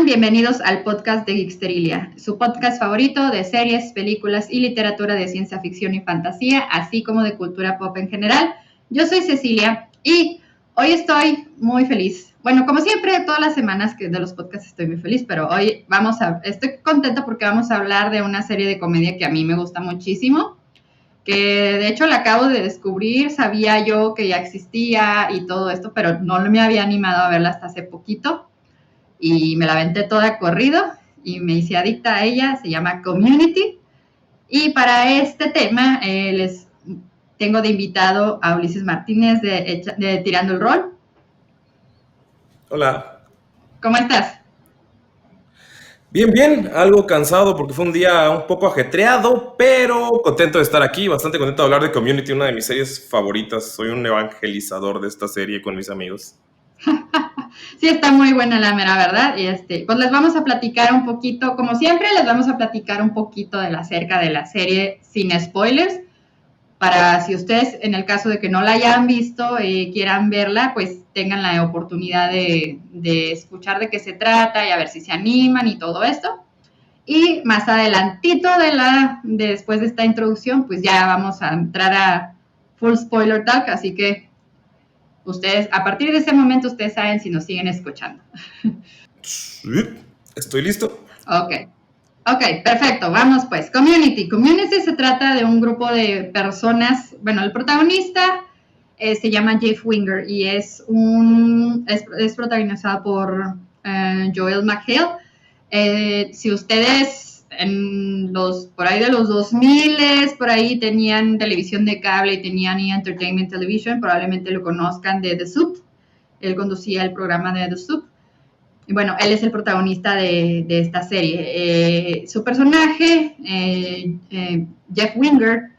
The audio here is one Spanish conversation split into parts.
Bienvenidos al podcast de Geeksterilia, su podcast favorito de series, películas y literatura de ciencia ficción y fantasía, así como de cultura pop en general. Yo soy Cecilia y hoy estoy muy feliz. Bueno, como siempre, todas las semanas que de los podcasts estoy muy feliz, pero hoy estoy contenta porque vamos a hablar de una serie de comedia que a mí me gusta muchísimo, que de hecho la acabo de descubrir, sabía yo que ya existía y todo esto, pero no me había animado a verla hasta hace poquito. Y me la aventé toda corrido y me hice adicta a ella, se llama Community. Y para este tema les tengo de invitado a Ulises Martínez de Tirando el Rol. Hola. ¿Cómo estás? Bien, algo cansado porque fue un día un poco ajetreado, pero contento de estar aquí, bastante contento de hablar de Community, una de mis series favoritas. Soy un evangelizador de esta serie con mis amigos. Sí, está muy buena la mera verdad. Y pues les vamos a platicar un poquito, como siempre, les vamos a platicar un poquito acerca de la serie sin spoilers, para si ustedes, en el caso de que no la hayan visto y quieran verla, pues tengan la oportunidad de escuchar de qué se trata y a ver si se animan y todo esto. Y más adelantito después de esta introducción, pues ya vamos a entrar a full spoiler talk, así que ustedes, a partir de ese momento, ustedes saben si nos siguen escuchando. Sí, estoy listo. Ok, perfecto, vamos pues. Community se trata de un grupo de personas, bueno, el protagonista se llama Jeff Winger y es protagonizado por Joel McHale. Si ustedes por ahí de los 2000, por ahí tenían televisión de cable y tenían Entertainment Television, probablemente lo conozcan de The Soup. Él conducía el programa de The Soup. Y bueno, él es el protagonista de esta serie. Su personaje, Jeff Winger,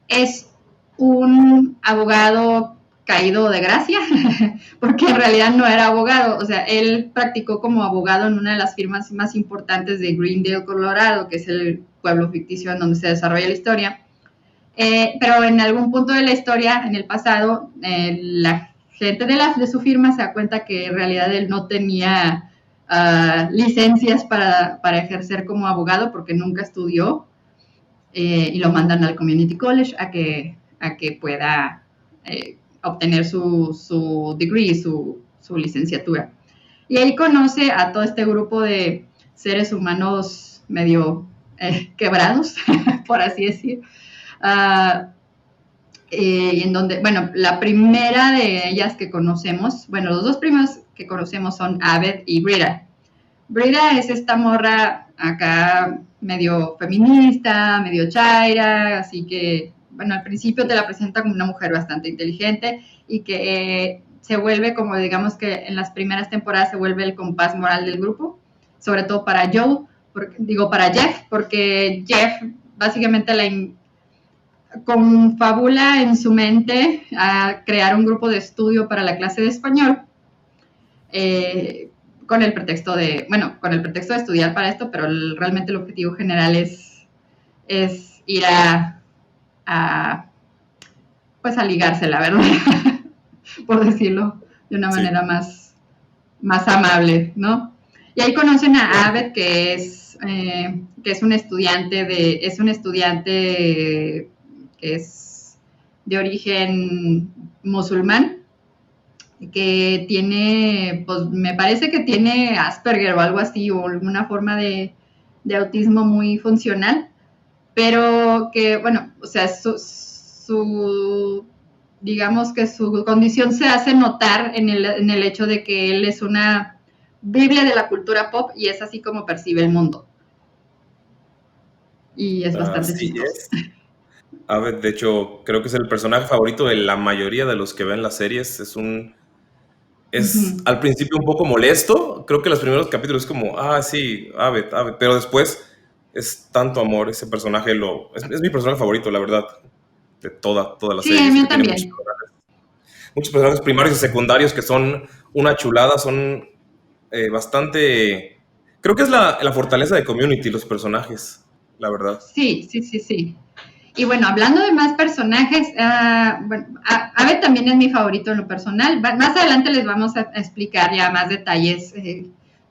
es un abogado caído de gracia, porque en realidad no era abogado. O sea, él practicó como abogado en una de las firmas más importantes de Greendale, Colorado, que es el pueblo ficticio en donde se desarrolla la historia. Pero en algún punto de la historia, en el pasado, la gente de su firma se da cuenta que en realidad él no tenía licencias para ejercer como abogado porque nunca estudió, y lo mandan al Community College a que pueda obtener su degree, su licenciatura. Y ahí conoce a todo este grupo de seres humanos medio quebrados, por así decir. Y en donde, bueno, la primera de ellas que conocemos, bueno, los dos primeros que conocemos son Abed y Britta. Britta es esta morra acá medio feminista, medio chaira, así que, bueno, al principio te la presenta como una mujer bastante inteligente y que se vuelve como, digamos que en las primeras temporadas se vuelve el compás moral del grupo, sobre todo para para Jeff, porque Jeff básicamente confabula en su mente a crear un grupo de estudio para la clase de español, con el pretexto de estudiar para esto, pero realmente el objetivo general es ir pues a ligarse, la verdad, por decirlo de una manera más amable, ¿no? Y ahí conocen a Abed, que es un estudiante que es de origen musulmán, que tiene, pues me parece que tiene Asperger o algo así, o alguna forma de autismo muy funcional, pero que, bueno, o sea, digamos que su condición se hace notar en el hecho de que él es una Biblia de la cultura pop y es así como percibe el mundo. Y es bastante chistoso. A ver, de hecho, creo que es el personaje favorito de la mayoría de los que ven las series. Es al principio un poco molesto. Creo que los primeros capítulos es como, sí, Abed, pero después es tanto amor. Ese personaje es mi personaje favorito, la verdad, de toda la serie. Sí, a mí también. Muchos personajes primarios y secundarios que son una chulada, son bastante... Creo que es la fortaleza de Community, los personajes, la verdad. Sí. Y bueno, hablando de más personajes, Abed también es mi favorito en lo personal. Más adelante les vamos a explicar ya más detalles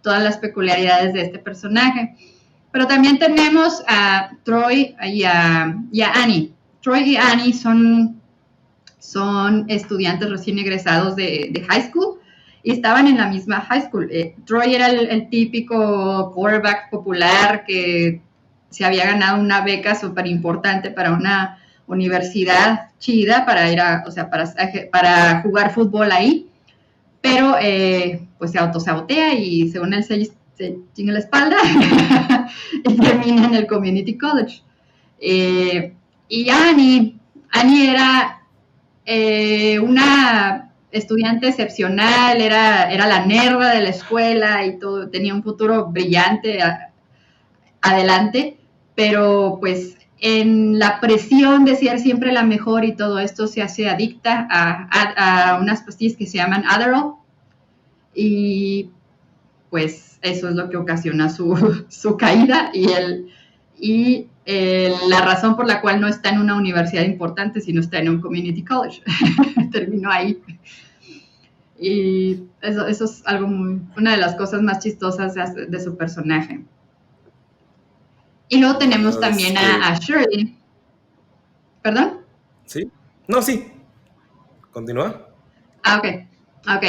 todas las peculiaridades de este personaje. Pero también tenemos a Troy y a Annie. Troy y Annie son estudiantes recién egresados de high school y estaban en la misma high school. Troy era el típico quarterback popular que se había ganado una beca súper importante para una universidad chida para ir para jugar fútbol ahí, pero pues se autosabotea y según él se chinga la espalda y termina en el community college. Y Annie era una estudiante excepcional, era la nerda de la escuela y todo, tenía un futuro brillante adelante, pero pues en la presión de ser siempre la mejor y todo esto se hace adicta a unas pastillas que se llaman Adderall y pues eso es lo que ocasiona su caída y la razón por la cual no está en una universidad importante, sino está en un community college. Terminó ahí. Y eso es una de las cosas más chistosas de su personaje. Y luego tenemos también a Shirley. ¿Perdón? ¿Sí? No, sí. Continúa. Ok.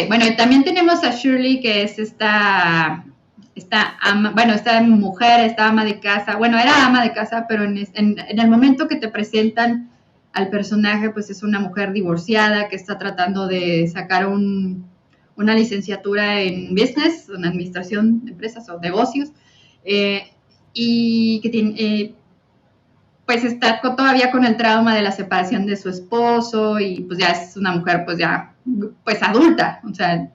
Bueno, y también tenemos a Shirley, que es esta mujer, esta ama de casa. Bueno, era ama de casa, pero en el momento que te presentan al personaje, pues es una mujer divorciada que está tratando de sacar una licenciatura en business, en administración de empresas o negocios, y que tiene, pues está todavía con el trauma de la separación de su esposo y pues ya es una mujer pues adulta, o sea,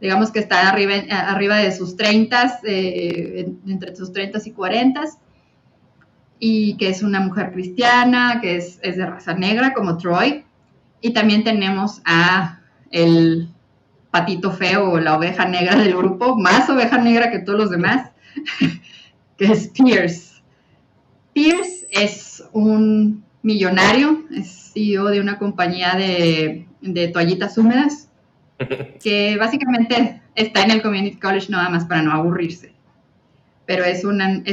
digamos que está arriba de sus 30, entre sus 30 y 40, y que es una mujer cristiana, que es de raza negra como Troy, y también tenemos a el patito feo o la oveja negra del grupo, más oveja negra que todos los demás, que es Pierce. Pierce es un millonario, es CEO de una compañía de toallitas húmedas, que básicamente está en el community college nada más para no aburrirse. Pero es el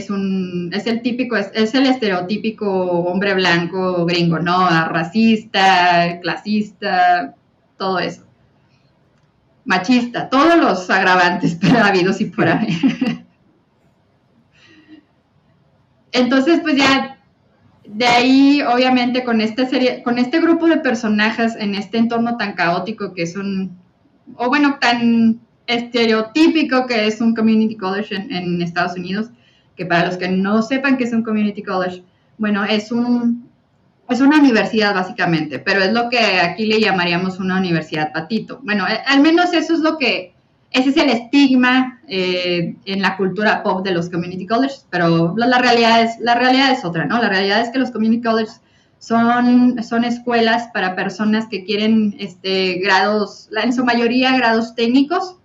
estereotípico hombre blanco gringo, ¿no? Racista, clasista, todo eso. Machista, todos los agravantes habidos y por ahí. Entonces, pues ya de ahí, obviamente, con este grupo de personajes en este entorno tan caótico que es tan estereotípico que es un community college en Estados Unidos, que para los que no sepan qué es un community college, bueno, es una universidad básicamente, pero es lo que aquí le llamaríamos una universidad patito. Bueno, al menos ese es el estigma en la cultura pop de los community colleges, pero la realidad es otra, ¿no? La realidad es que los community colleges son escuelas para personas que quieren grados, en su mayoría grados técnicos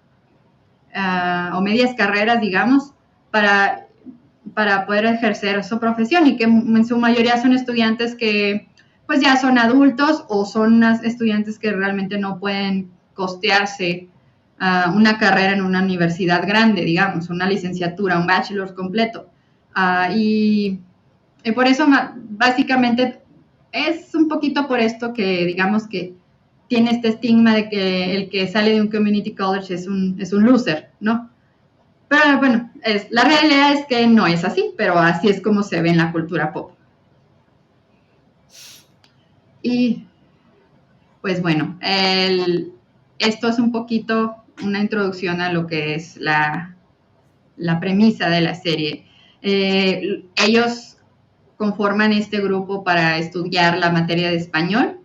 o medias carreras, digamos, para poder ejercer su profesión y que en su mayoría son estudiantes que pues ya son adultos o son estudiantes que realmente no pueden costearse una carrera en una universidad grande, digamos, una licenciatura, un bachelor completo. Y por eso básicamente es un poquito por esto que digamos que tiene este estigma de que el que sale de un community college es un loser, ¿no? Pero bueno, la realidad es que no es así, pero así es como se ve en la cultura pop. Y pues bueno, esto es un poquito una introducción a lo que es la premisa de la serie. Ellos conforman este grupo para estudiar la materia de español,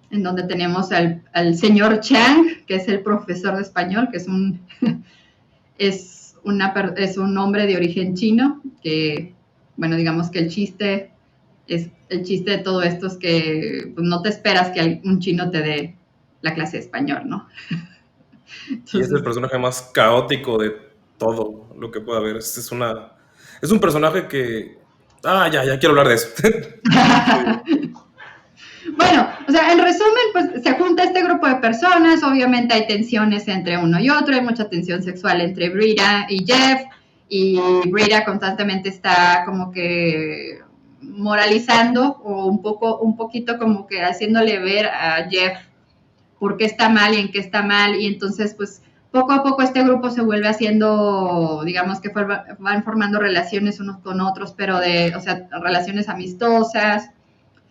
en donde tenemos al señor Chang, que es el profesor de español, que es un hombre de origen chino, que, bueno, digamos que el chiste de todo esto es que pues, no te esperas que un chino te dé la clase de español, ¿no? Entonces, y es el personaje más caótico de todo lo que pueda haber. Es un personaje que... ya quiero hablar de eso. Bueno, o sea, en resumen, pues se junta este grupo de personas, obviamente hay tensiones entre uno y otro, hay mucha tensión sexual entre Brita y Jeff, y Brita constantemente está como que moralizando o un poquito como que haciéndole ver a Jeff por qué está mal y en qué está mal, y entonces pues poco a poco este grupo se vuelve haciendo, digamos que van formando relaciones unos con otros, pero o sea, relaciones amistosas,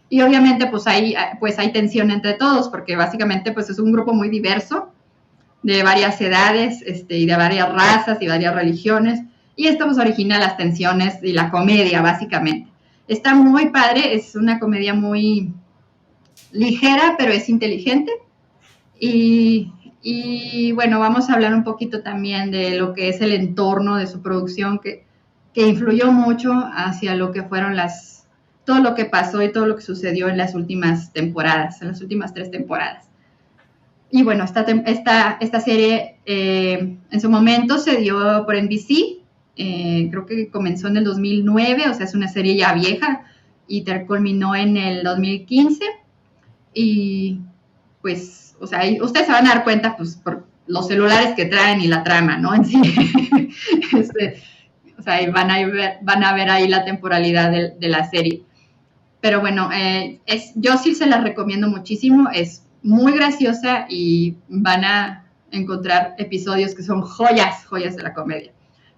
y obviamente pues hay tensión entre todos, porque básicamente pues es un grupo muy diverso, de varias edades, y de varias razas y varias religiones, y esto pues origina las tensiones y la comedia, básicamente. Está muy padre, es una comedia muy ligera, pero es inteligente, y bueno, vamos a hablar un poquito también de lo que es el entorno de su producción, que influyó mucho hacia lo que fueron todo lo que pasó y todo lo que sucedió en las últimas temporadas, en las últimas 3 temporadas. Y bueno, esta serie en su momento se dio por NBC, creo que comenzó en el 2009, o sea, es una serie ya vieja, y culminó en el 2015, y pues, o sea, ustedes se van a dar cuenta, pues, por los celulares que traen y la trama, ¿no? En sí. O sea, van a ver ahí la temporalidad de la serie. Pero bueno, yo sí se las recomiendo muchísimo, es muy graciosa y van a encontrar episodios que son joyas de la comedia.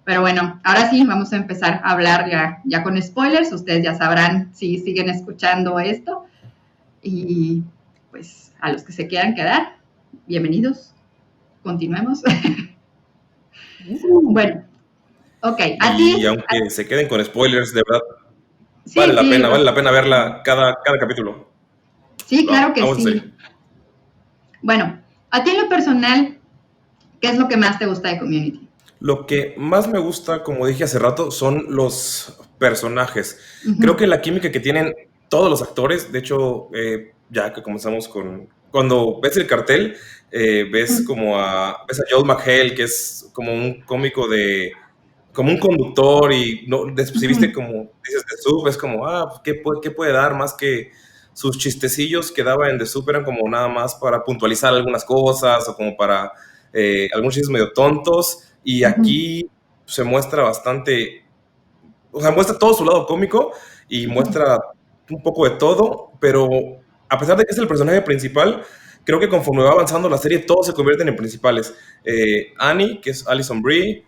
Pero bueno, ahora sí, vamos a empezar a hablar ya con spoilers, ustedes ya sabrán si siguen escuchando esto, y pues a los que se quieran quedar, bienvenidos, continuemos. Bueno, ok, y aunque se queden con spoilers, de verdad, sí, vale sí, la pena verla cada capítulo. Sí, claro que Vamos sí. Bueno, a ti en lo personal, ¿qué es lo que más te gusta de Community? Lo que más me gusta, como dije hace rato, son los personajes. Creo que la química que tienen todos los actores, de hecho, ya que comenzamos cuando ves el cartel, ves ves a Joel McHale, que es como un cómico como un conductor, y no, si viste como dices The Soup, es como, ¿qué puede dar más que sus chistecillos que daba en The Soup? Eran como nada más para puntualizar algunas cosas o como para algunos chistes medio tontos, y aquí se muestra bastante, o sea, muestra todo su lado cómico y muestra un poco de todo, pero a pesar de que es el personaje principal, creo que conforme va avanzando la serie, todos se convierten en principales. Annie, que es Alison Brie,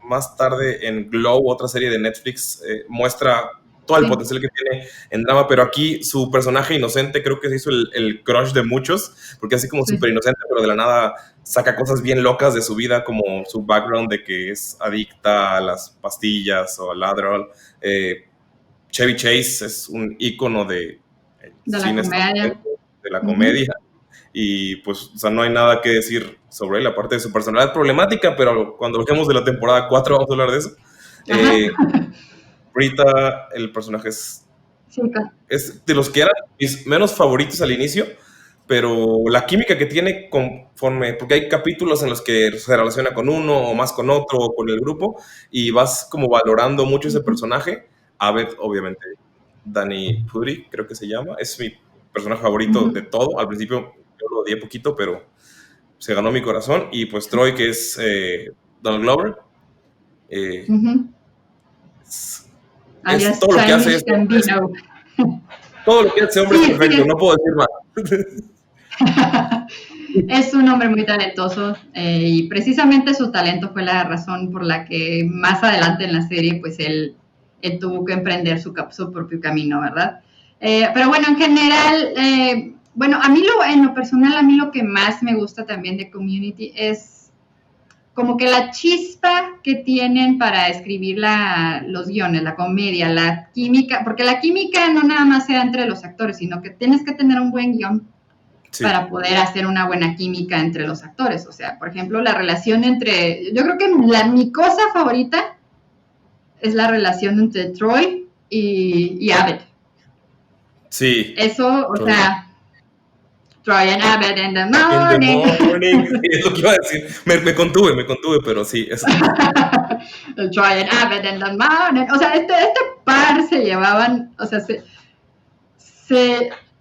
más tarde en Glow, otra serie de Netflix, muestra todo el potencial que tiene en drama, pero aquí su personaje inocente creo que se hizo el crush de muchos, porque así como súper inocente, pero de la nada saca cosas bien locas de su vida, como su background de que es adicta a las pastillas o al Adderall. Chevy Chase es un ícono de la comedia. Y pues, o sea, no hay nada que decir sobre él, aparte de su personalidad problemática, pero cuando hablemos de la temporada 4 vamos a hablar de eso. Brita, el personaje es de los que eran mis menos favoritos al inicio, pero la química que tiene porque hay capítulos en los que se relaciona con uno o más con otro o con el grupo, y vas como valorando mucho ese personaje. Abed, obviamente, Danny Pudi, creo que se llama, es mi personaje favorito de todo. Al principio yo lo odié poquito, pero se ganó mi corazón. Y pues Troy, que es Donald Glover, es todo lo que hace todo lo que hace hombre es perfecto, no puedo decir más. Es un hombre muy talentoso, y precisamente su talento fue la razón por la que más adelante en la serie pues él tuvo que emprender su propio camino, ¿verdad? Pero bueno, en general, bueno, en lo personal, a mí lo que más me gusta también de Community es como que la chispa que tienen para escribir los guiones, la comedia, la química, porque la química no nada más sea entre los actores, sino que tienes que tener un buen guión para poder hacer una buena química entre los actores. O sea, por ejemplo, la relación yo creo que mi cosa favorita es la relación entre Troy y Abed. Sí. Eso, o sea, Troy and Abed in the morning. Es lo que iba a decir. Me contuve, pero sí. Troy and Abed in the morning. O sea, este par se llevaban, o sea,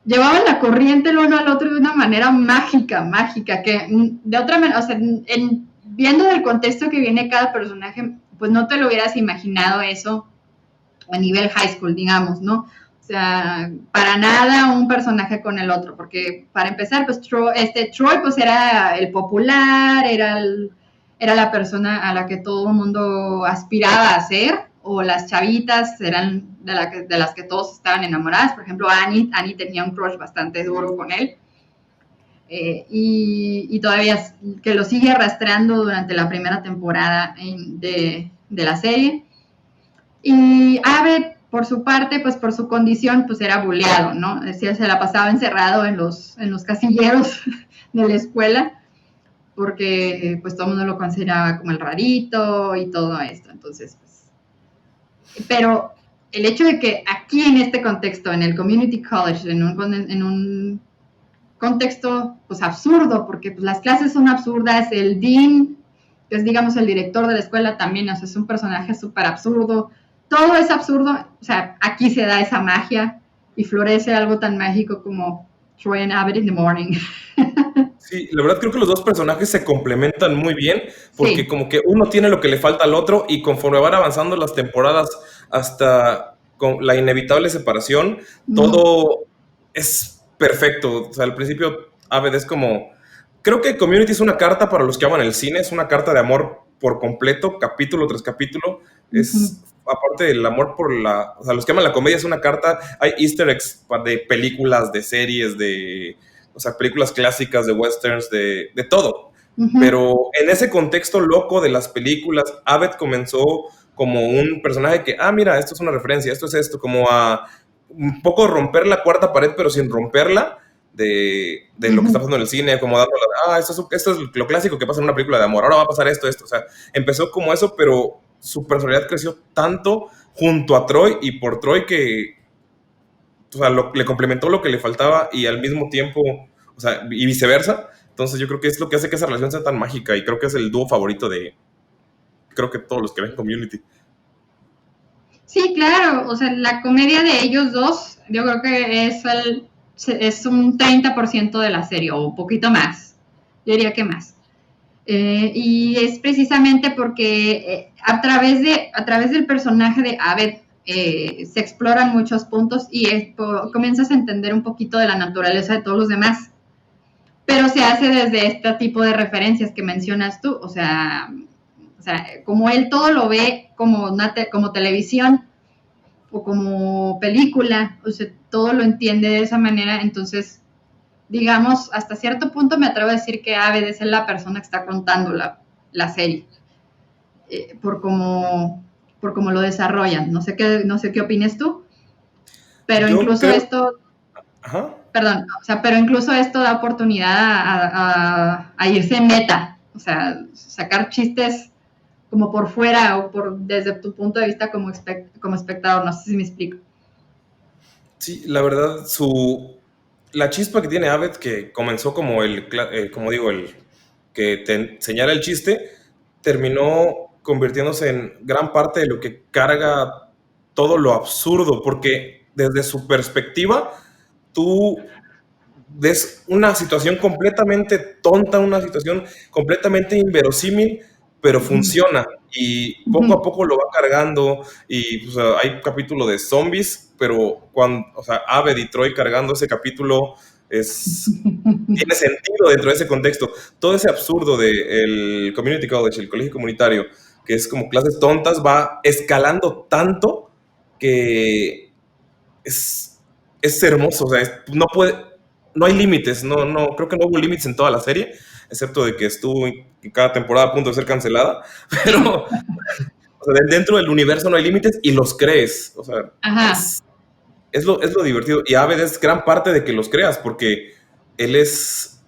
llevaban la corriente el uno al otro de una manera mágica, que de otra manera, o sea, viendo del contexto que viene cada personaje, pues no te lo hubieras imaginado eso a nivel high school, digamos, ¿no? O sea, para nada un personaje con el otro, porque para empezar, pues Troy pues era el popular, era la persona a la que todo el mundo aspiraba a ser, o las chavitas eran de las que todos estaban enamoradas. Por ejemplo, Annie tenía un crush bastante duro con él. Y todavía que lo sigue arrastrando durante la primera temporada de la serie. Y Abed, por su parte, pues por su condición, pues era buleado, ¿no? Es decir, se la pasaba encerrado en los casilleros de la escuela, porque pues todo el mundo lo consideraba como el rarito y todo esto. Entonces, pues, pero el hecho de que aquí en este contexto, en el community college, en un contexto pues absurdo, porque pues, las clases son absurdas, el dean, que es digamos el director de la escuela también, o sea, es un personaje súper absurdo, todo es absurdo, o sea, aquí se da esa magia y florece algo tan mágico como Troy and Abed in the Morning. Sí, la verdad creo que los dos personajes se complementan muy bien, porque Sí. como que uno tiene lo que le falta al otro y conforme van avanzando las temporadas hasta con la inevitable separación, todo es perfecto. O sea, al principio Aved es como... Creo que Community es una carta para los que aman el cine, es una carta de amor por completo, capítulo tras capítulo. Es, aparte del amor por la... O sea, los que aman la comedia es una carta, hay easter eggs de películas, de series, de... O sea, películas clásicas, de westerns, de todo. Pero en ese contexto loco de las películas, Abed comenzó como un personaje que, mira, esto es una referencia, esto es esto, como a un poco romper la cuarta pared, pero sin romperla, de lo que está pasando en el cine, como dándola, esto es lo clásico que pasa en una película de amor, ahora va a pasar esto. O sea, empezó como eso, pero su personalidad creció tanto junto a Troy y por Troy que, o sea, le complementó lo que le faltaba y al mismo tiempo, o sea, y viceversa. Entonces yo creo que es lo que hace que esa relación sea tan mágica y creo que es el dúo favorito de, creo que todos los que ven Community. Sí, claro, o sea, la comedia de ellos dos, yo creo que es un 30% de la serie, o un poquito más, yo diría que más. Y es precisamente porque a través del personaje de Abed se exploran muchos puntos y comienzas a entender un poquito de la naturaleza de todos los demás. Pero se hace desde este tipo de referencias que mencionas tú, o sea como él todo lo ve como televisión o como película, o sea, todo lo entiende de esa manera, entonces digamos, hasta cierto punto me atrevo a decir que Abed es la persona que está contando la serie, por cómo lo desarrollan. No sé qué opines tú, pero Yo incluso creo... esto, Ajá. perdón, o sea, pero incluso esto da oportunidad a irse en meta, o sea, sacar chistes como por fuera o desde tu punto de vista como espectador, no sé si me explico. Sí, la verdad, la chispa que tiene Abed, que comenzó como como digo, el que te señala el chiste, terminó convirtiéndose en gran parte de lo que carga todo lo absurdo, porque desde su perspectiva, tú ves una situación completamente tonta, una situación completamente inverosímil, pero funciona y poco a poco lo va cargando y pues, hay capítulo de zombies, pero cuando, o sea, Abed y Troy cargando ese capítulo tiene sentido dentro de ese contexto. Todo ese absurdo del community college, el colegio comunitario, que es como clases tontas, va escalando tanto que es hermoso. O sea, no hay límites. No, creo que no hubo límites en toda la serie, excepto de que estuvo en cada temporada a punto de ser cancelada. Pero o sea, dentro del universo no hay límites y los crees. O sea, es lo divertido. Y Abed es gran parte de que los creas, porque él es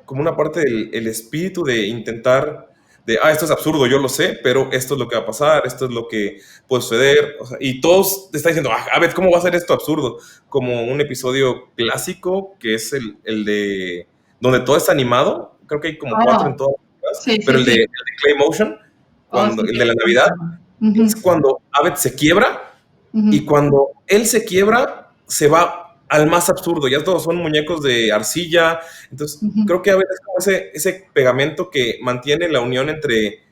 como una parte del espíritu de intentar, esto es absurdo, yo lo sé, pero esto es lo que va a pasar, esto es lo que puede suceder. O sea, y todos te están diciendo, Abed, ¿cómo va a ser esto absurdo? Como un episodio clásico que es el de donde todo es animado. Creo que hay como 4 en todas las Sí, pero sí, el de Clay Motion, el de la Navidad, es cuando Abed se quiebra y cuando él se quiebra, se va al más absurdo, ya todos son muñecos de arcilla, entonces creo que a veces es como ese pegamento que mantiene la unión entre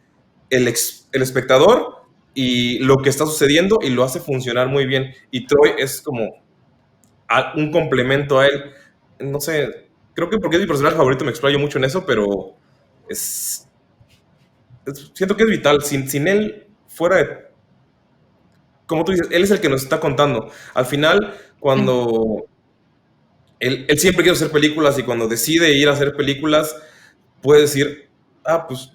el espectador y lo que está sucediendo y lo hace funcionar muy bien, y Troy es como un complemento a él, no sé, creo que porque es mi personaje favorito me explayo mucho en eso, pero siento que es vital, sin él fuera de, como tú dices, él es el que nos está contando, al final cuando él siempre quiere hacer películas y cuando decide ir a hacer películas, puede decir, pues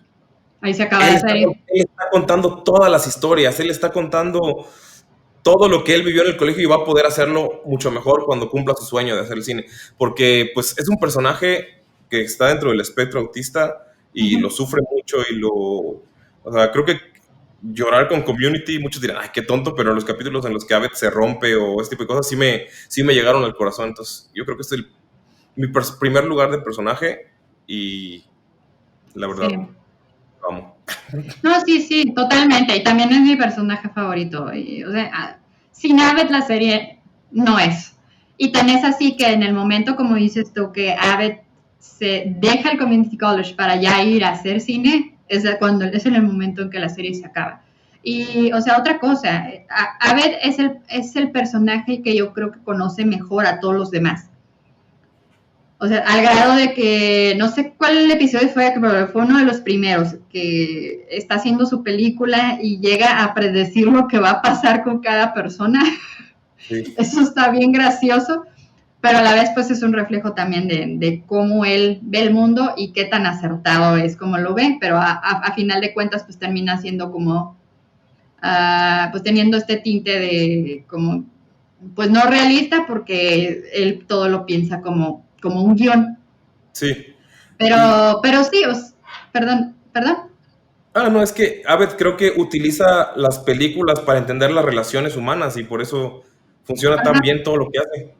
ahí se acaba la serie. Él está contando todas las historias, él está contando todo lo que él vivió en el colegio y va a poder hacerlo mucho mejor cuando cumpla su sueño de hacer el cine. Porque pues es un personaje que está dentro del espectro autista y lo sufre mucho y o sea, creo que llorar con Community, muchos dirán, ay, qué tonto, pero los capítulos en los que Abed se rompe o este tipo de cosas sí me llegaron al corazón. Entonces, yo creo que es mi primer lugar de personaje y la verdad, vamos. No, sí, totalmente. Y también es mi personaje favorito. Y, o sea, sin Abed la serie no es. Y tan es así que en el momento, como dices tú, que Abed se deja el Community College para ya ir a hacer cine, es en el momento en que la serie se acaba. Y, o sea, otra cosa, Abed es el personaje que yo creo que conoce mejor a todos los demás. O sea, al grado de que, no sé cuál episodio fue, pero fue uno de los primeros, que está haciendo su película y llega a predecir lo que va a pasar con cada persona. Sí. Eso está bien gracioso, pero a la vez pues es un reflejo también de cómo él ve el mundo y qué tan acertado es como lo ve, pero a final de cuentas pues termina siendo como, pues teniendo este tinte de como, pues no realista porque él todo lo piensa como un guión. Sí. Pero sí, perdón. No, es que Abed creo que utiliza las películas para entender las relaciones humanas y por eso funciona tan bien todo lo que hace.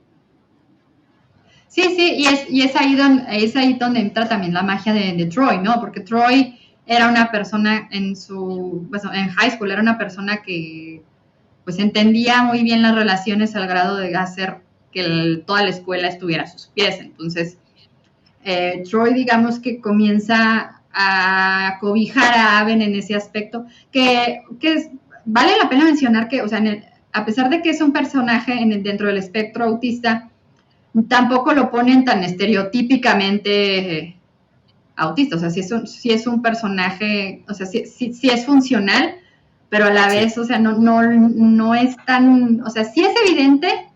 Sí, y es ahí donde entra también la magia de Troy, ¿no? Porque Troy era una persona en high school, era una persona que pues entendía muy bien las relaciones al grado de hacer que toda la escuela estuviera a sus pies. Entonces, Troy, digamos que comienza a cobijar a Abed en ese aspecto, que vale la pena mencionar que, o sea, a pesar de que es un personaje dentro del espectro autista, tampoco lo ponen tan estereotípicamente autista, o sea, sí es un personaje, o sea, sí es funcional, pero a la vez, o sea, no es tan, o sea, sí es evidente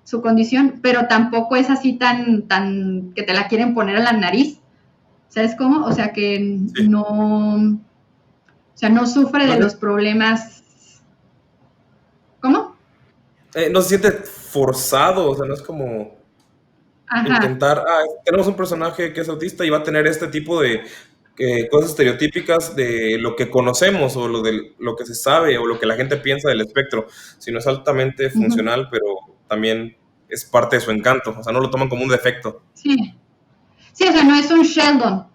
su condición, pero tampoco es así tan que te la quieren poner a la nariz, ¿sabes cómo? O sea, que no sufre de los problemas. ¿Cómo? No se siente forzado, o sea, no es como intentar, tenemos un personaje que es autista y va a tener este tipo de cosas estereotípicas de lo que conocemos o lo que se sabe o lo que la gente piensa del espectro, sino es altamente funcional, pero también es parte de su encanto, o sea, no lo toman como un defecto. Sí, o sea, no es un Sheldon,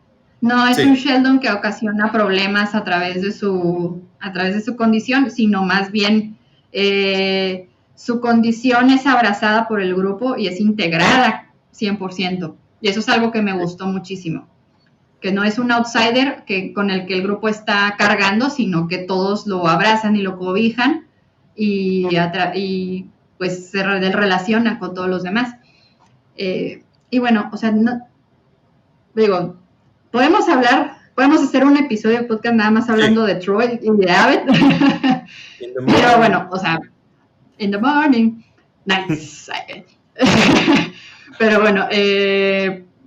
un Sheldon que ocasiona problemas a través de su condición, sino más bien su condición es abrazada por el grupo y es integrada 100%. Y eso es algo que me gustó muchísimo. Que no es un outsider con el que el grupo está cargando, sino que todos lo abrazan y lo cobijan y pues se relaciona con todos los demás. Y bueno, o sea, digo, podemos hacer un episodio de podcast nada más hablando de Troy y de Abed. Pero bueno, o sea, in the morning, nice. Pero bueno,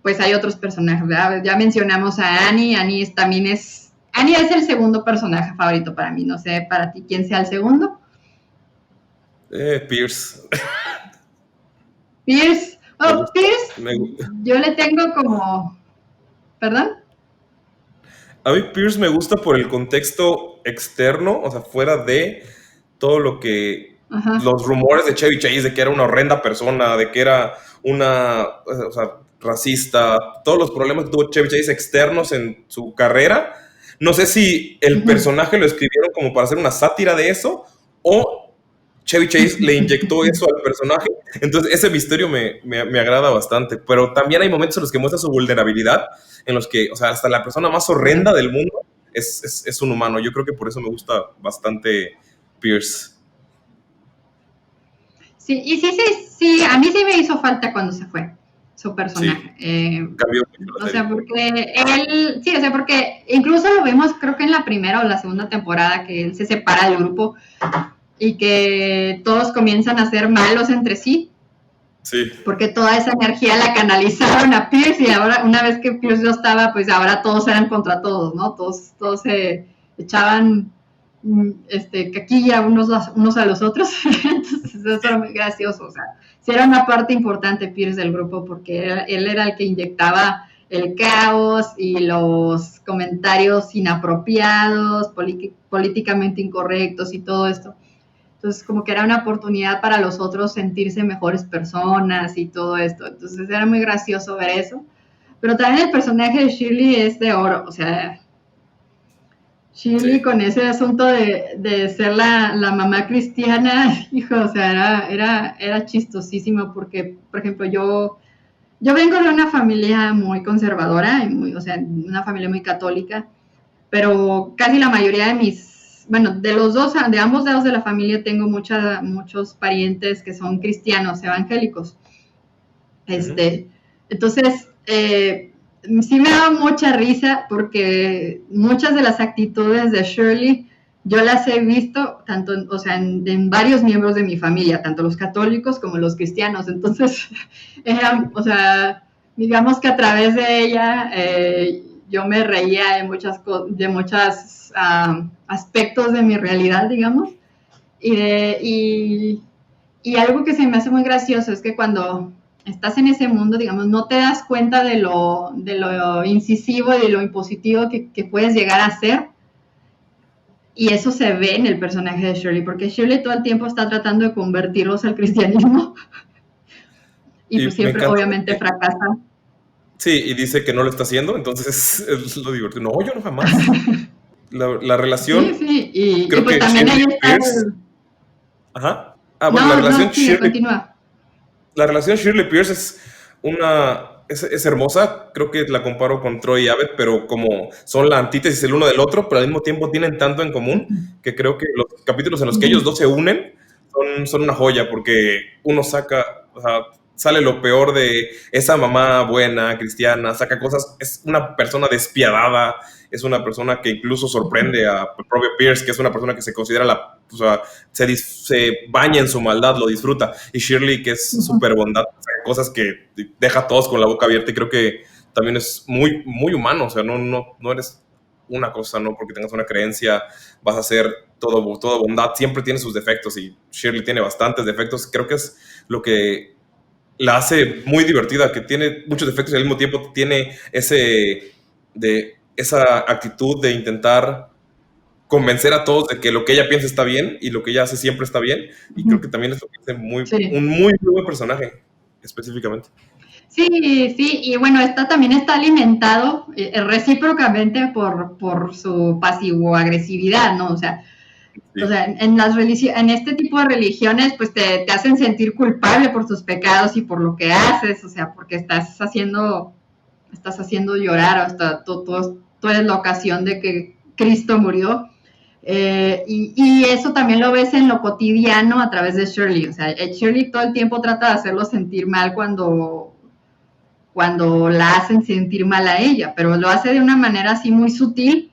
pues hay otros personajes, ¿verdad? Ya mencionamos a Annie. Annie es el segundo personaje favorito para mí. No sé para ti quién sea el segundo. Pierce. Pierce. Pierce. Yo le tengo como... ¿Perdón? A mí Pierce me gusta por el contexto externo, o sea, fuera de todo lo que... Los rumores de Chevy Chase, de que era una horrenda persona, de que era racista, todos los problemas que tuvo Chevy Chase externos en su carrera. No sé si el personaje lo escribieron como para hacer una sátira de eso o Chevy Chase le inyectó eso al personaje. Entonces, ese misterio me agrada bastante. Pero también hay momentos en los que muestra su vulnerabilidad, en los que, o sea, hasta la persona más horrenda del mundo es un humano. Yo creo que por eso me gusta bastante Pierce. Sí, y sí, a mí sí me hizo falta cuando se fue su personaje. Cambió mucho la O sea, serie. porque él, sí, o sea, porque incluso lo vemos, creo que en la primera o la segunda temporada, que él se separa del grupo y que todos comienzan a ser malos entre sí. Sí. Porque toda esa energía la canalizaron a Pierce y ahora, una vez que Pierce no estaba, pues ahora todos eran contra todos, ¿no? Todos se echaban caquilla unos a los otros. Entonces eso era muy gracioso, o sea, sí era una parte importante Pierce del grupo porque él era el que inyectaba el caos y los comentarios inapropiados, políticamente incorrectos y todo esto. Entonces, como que era una oportunidad para los otros sentirse mejores personas y todo esto. Entonces, era muy gracioso ver eso. Pero también el personaje de Shirley es de oro. O sea, Shirley Sí. con ese asunto de ser la mamá cristiana, hijo, o sea, era chistosísimo porque, por ejemplo, yo vengo de una familia muy conservadora, o sea, una familia muy católica, pero casi la mayoría de de ambos lados de la familia tengo muchos parientes que son cristianos, evangélicos. Entonces, sí me daba mucha risa porque muchas de las actitudes de Shirley yo las he visto tanto, o sea, en varios miembros de mi familia, tanto los católicos como los cristianos. Entonces, o sea, digamos que a través de ella yo me reía de muchos aspectos de mi realidad, digamos. Y algo que se me hace muy gracioso es que cuando estás en ese mundo, digamos, no te das cuenta de lo incisivo y de lo impositivo que puedes llegar a ser. Y eso se ve en el personaje de Shirley, porque Shirley todo el tiempo está tratando de convertirlos al cristianismo. Y pues Y me siempre, encanta obviamente, porque, fracasa. sí, y dice que no lo está haciendo, entonces es lo divertido. No, yo no jamás. La Sí, relación, sí, y creo pues que también ahí Shirley está Pierce. Ajá. Bueno, No, sigue, continúa. la relación Shirley Pierce es hermosa. Creo que la comparo con Troy y Abbott, pero como son la antítesis el uno del otro, pero al mismo tiempo tienen tanto en común que creo que los capítulos en los que ellos dos se unen son una joya, porque uno saca, o sea, sale lo peor de esa mamá buena, cristiana, saca cosas, es una persona despiadada, es una persona que incluso sorprende a propio Pierce, que es una persona que se considera o sea, se baña en su maldad, lo disfruta. Y Shirley, que es súper bondad, cosas que deja a todos con la boca abierta, y creo que también es muy, muy humano. O sea, no eres una cosa, no porque tengas una creencia vas a ser todo bondad. Siempre tiene sus defectos y Shirley tiene bastantes defectos. Creo que es lo que la hace muy divertida, que tiene muchos defectos y al mismo tiempo tiene esa actitud de intentar convencer a todos de que lo que ella piensa está bien y lo que ella hace siempre está bien. Y creo que también es lo que hace Sí. un muy buen personaje, específicamente. Sí, sí, y bueno, también está alimentado recíprocamente por su pasivo-agresividad, ¿no? Sí. En este tipo de religiones, pues te hacen sentir culpable por tus pecados y por lo que haces, o sea, porque estás haciendo llorar, o hasta tú eres la ocasión de que Cristo murió. Y eso también lo ves en lo cotidiano a través de Shirley. O sea, Shirley todo el tiempo trata de hacerlo sentir mal cuando la hacen sentir mal a ella, pero lo hace de una manera así muy sutil,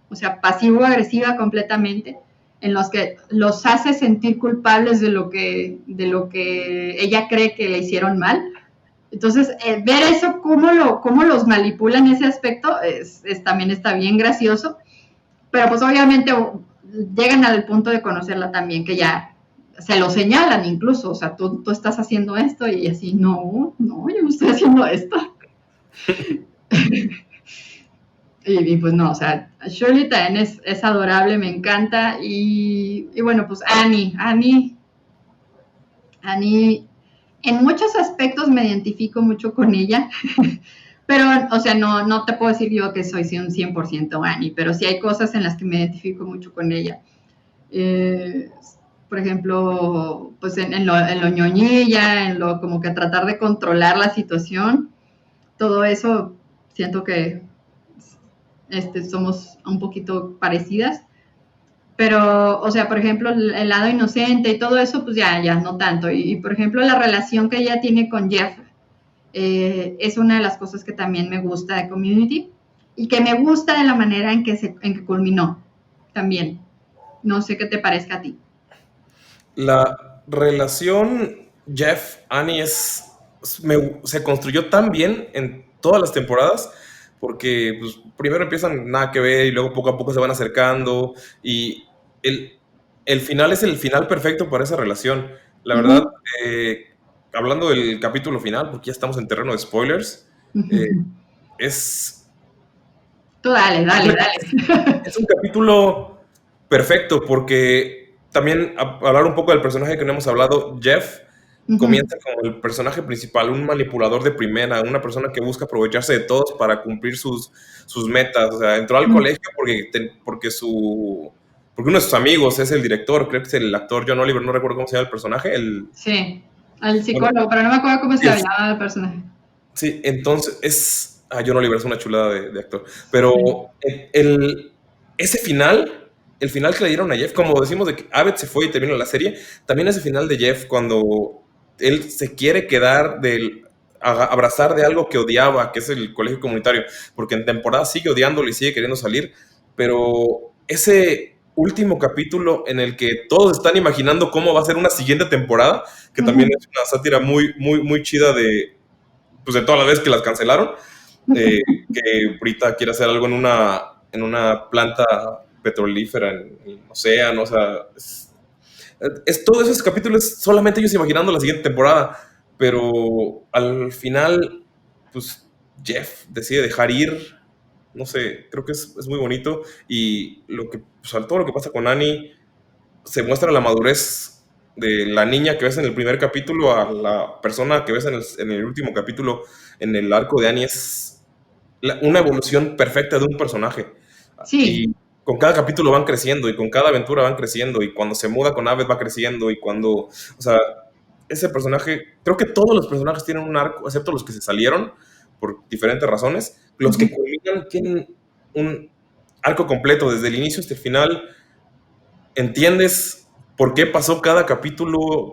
o sea, pasivo-agresiva completamente, en los que los hace sentir culpables de lo que ella cree que le hicieron mal. Entonces, ver eso, cómo los manipulan en ese aspecto, también está bien gracioso, pero pues obviamente llegan al punto de conocerla también, que ya se lo señalan incluso, o sea, tú estás haciendo esto y así, no, yo no estoy haciendo esto. Y pues no, o sea, Shirley también es adorable, me encanta. Y bueno, pues Annie, en muchos aspectos me identifico mucho con ella, pero, o sea, no te puedo decir yo que soy un 100% Annie, pero sí hay cosas en las que me identifico mucho con ella. Pues por ejemplo, pues en lo ñoñilla, en lo como que tratar de controlar la situación, todo eso siento que somos un poquito parecidas. Pero, o sea, por ejemplo, el lado inocente y todo eso, pues ya no tanto. Y por ejemplo, la relación que ella tiene con Jeff es una de las cosas que también me gusta de Community y que me gusta de la manera en que culminó también. No sé qué te parezca a ti. La relación Jeff-Annie se construyó tan bien en todas las temporadas porque pues, primero empiezan nada que ver y luego poco a poco se van acercando y el final es el final perfecto para esa relación. La verdad, hablando del capítulo final, porque ya estamos en terreno de spoilers, es... Tú dale. Es un capítulo perfecto porque también hablar un poco del personaje que no hemos hablado, Jeff comienza como el personaje principal, un manipulador de primera, una persona que busca aprovecharse de todos para cumplir sus metas. O sea, entró al colegio porque uno de sus amigos es el director, creo que es el actor John Oliver, no recuerdo cómo se llama el personaje. Sí, el psicólogo, pero no me acuerdo cómo se llamaba el personaje. Sí, entonces John Oliver es una chulada de actor. Pero ese final, el final que le dieron a Jeff, como decimos de que Abed se fue y terminó la serie, también ese final de Jeff cuando él se quiere quedar abrazar de algo que odiaba, que es el colegio comunitario, porque en temporada sigue odiándolo y sigue queriendo salir, pero ese último capítulo en el que todos están imaginando cómo va a ser una siguiente temporada, que también es una sátira muy, muy, muy chida de todas las veces que las cancelaron, que ahorita quiere hacer algo en una planta petrolífera en el océano, o sea, todos esos capítulos solamente ellos imaginando la siguiente temporada, pero al final, pues Jeff decide dejar ir, no sé, creo que es muy bonito y todo lo que pasa con Annie se muestra la madurez de la niña que ves en el primer capítulo a la persona que ves en el último capítulo en el arco de Annie. Es una evolución perfecta de un personaje. Sí. Y con cada capítulo van creciendo y con cada aventura van creciendo y cuando se muda con Abed va creciendo y o sea, ese personaje, creo que todos los personajes tienen un arco, excepto los que se salieron por diferentes razones. Los que culminan tienen un arco completo desde el inicio hasta el final. Entiendes por qué pasó cada capítulo.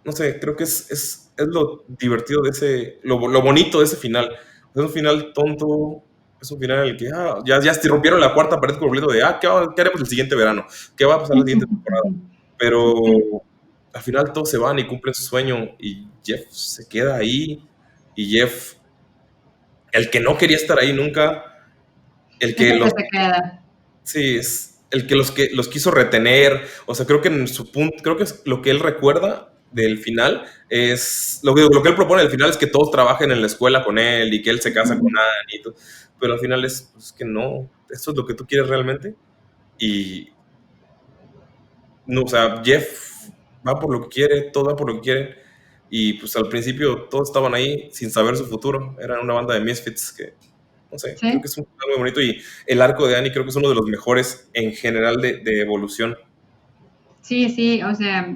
No sé, creo que es lo divertido de lo bonito de ese final. Es un final tonto, es un final en el que ya se rompieron la cuarta pared por completo de ¿qué haremos el siguiente verano? ¿Qué va a pasar la siguiente temporada? Pero al final todos se van y cumplen su sueño y Jeff se queda ahí y Jeff, el que no quería estar ahí nunca, el que se queda. Sí, es el que los quiso retener. O sea, creo que en su punto, creo que es lo que él recuerda del final es lo que él propone del final es que todos trabajen en la escuela con él y que él se casa con Annie y todo. Pero al final es que no, eso es lo que tú quieres realmente. Y no, o sea, Jeff va por lo que quiere, todo va por lo que quiere. Y pues al principio todos estaban ahí sin saber su futuro. Eran una banda de misfits que, no sé, creo que es un final muy bonito. Y el arco de Annie creo que es uno de los mejores en general de evolución. Sí, o sea,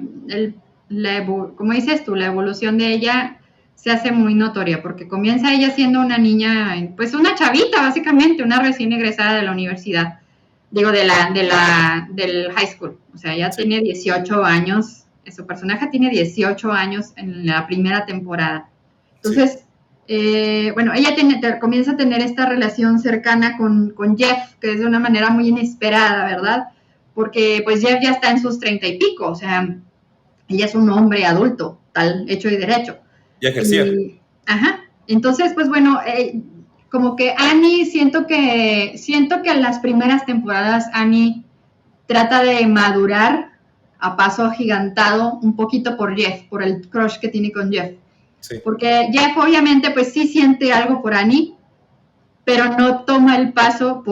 como dices tú, la evolución de ella se hace muy notoria, porque comienza ella siendo una niña, pues una chavita básicamente, una recién egresada de la universidad, digo, del high school, o sea, ella tiene 18 años, su personaje tiene 18 años en la primera temporada. Entonces, bueno, ella comienza a tener esta relación cercana con Jeff, que es de una manera muy inesperada, ¿verdad? Porque pues Jeff ya está en sus 30 y pico, o sea, ella es un hombre adulto, tal, hecho y derecho. Ya ejercía. Entonces, pues bueno, como que Annie, siento que en las primeras temporadas Annie trata de madurar a paso agigantado un poquito por Jeff, por el crush que tiene con Jeff. Sí. Porque Jeff obviamente pues sí siente algo por Annie, pero no toma el paso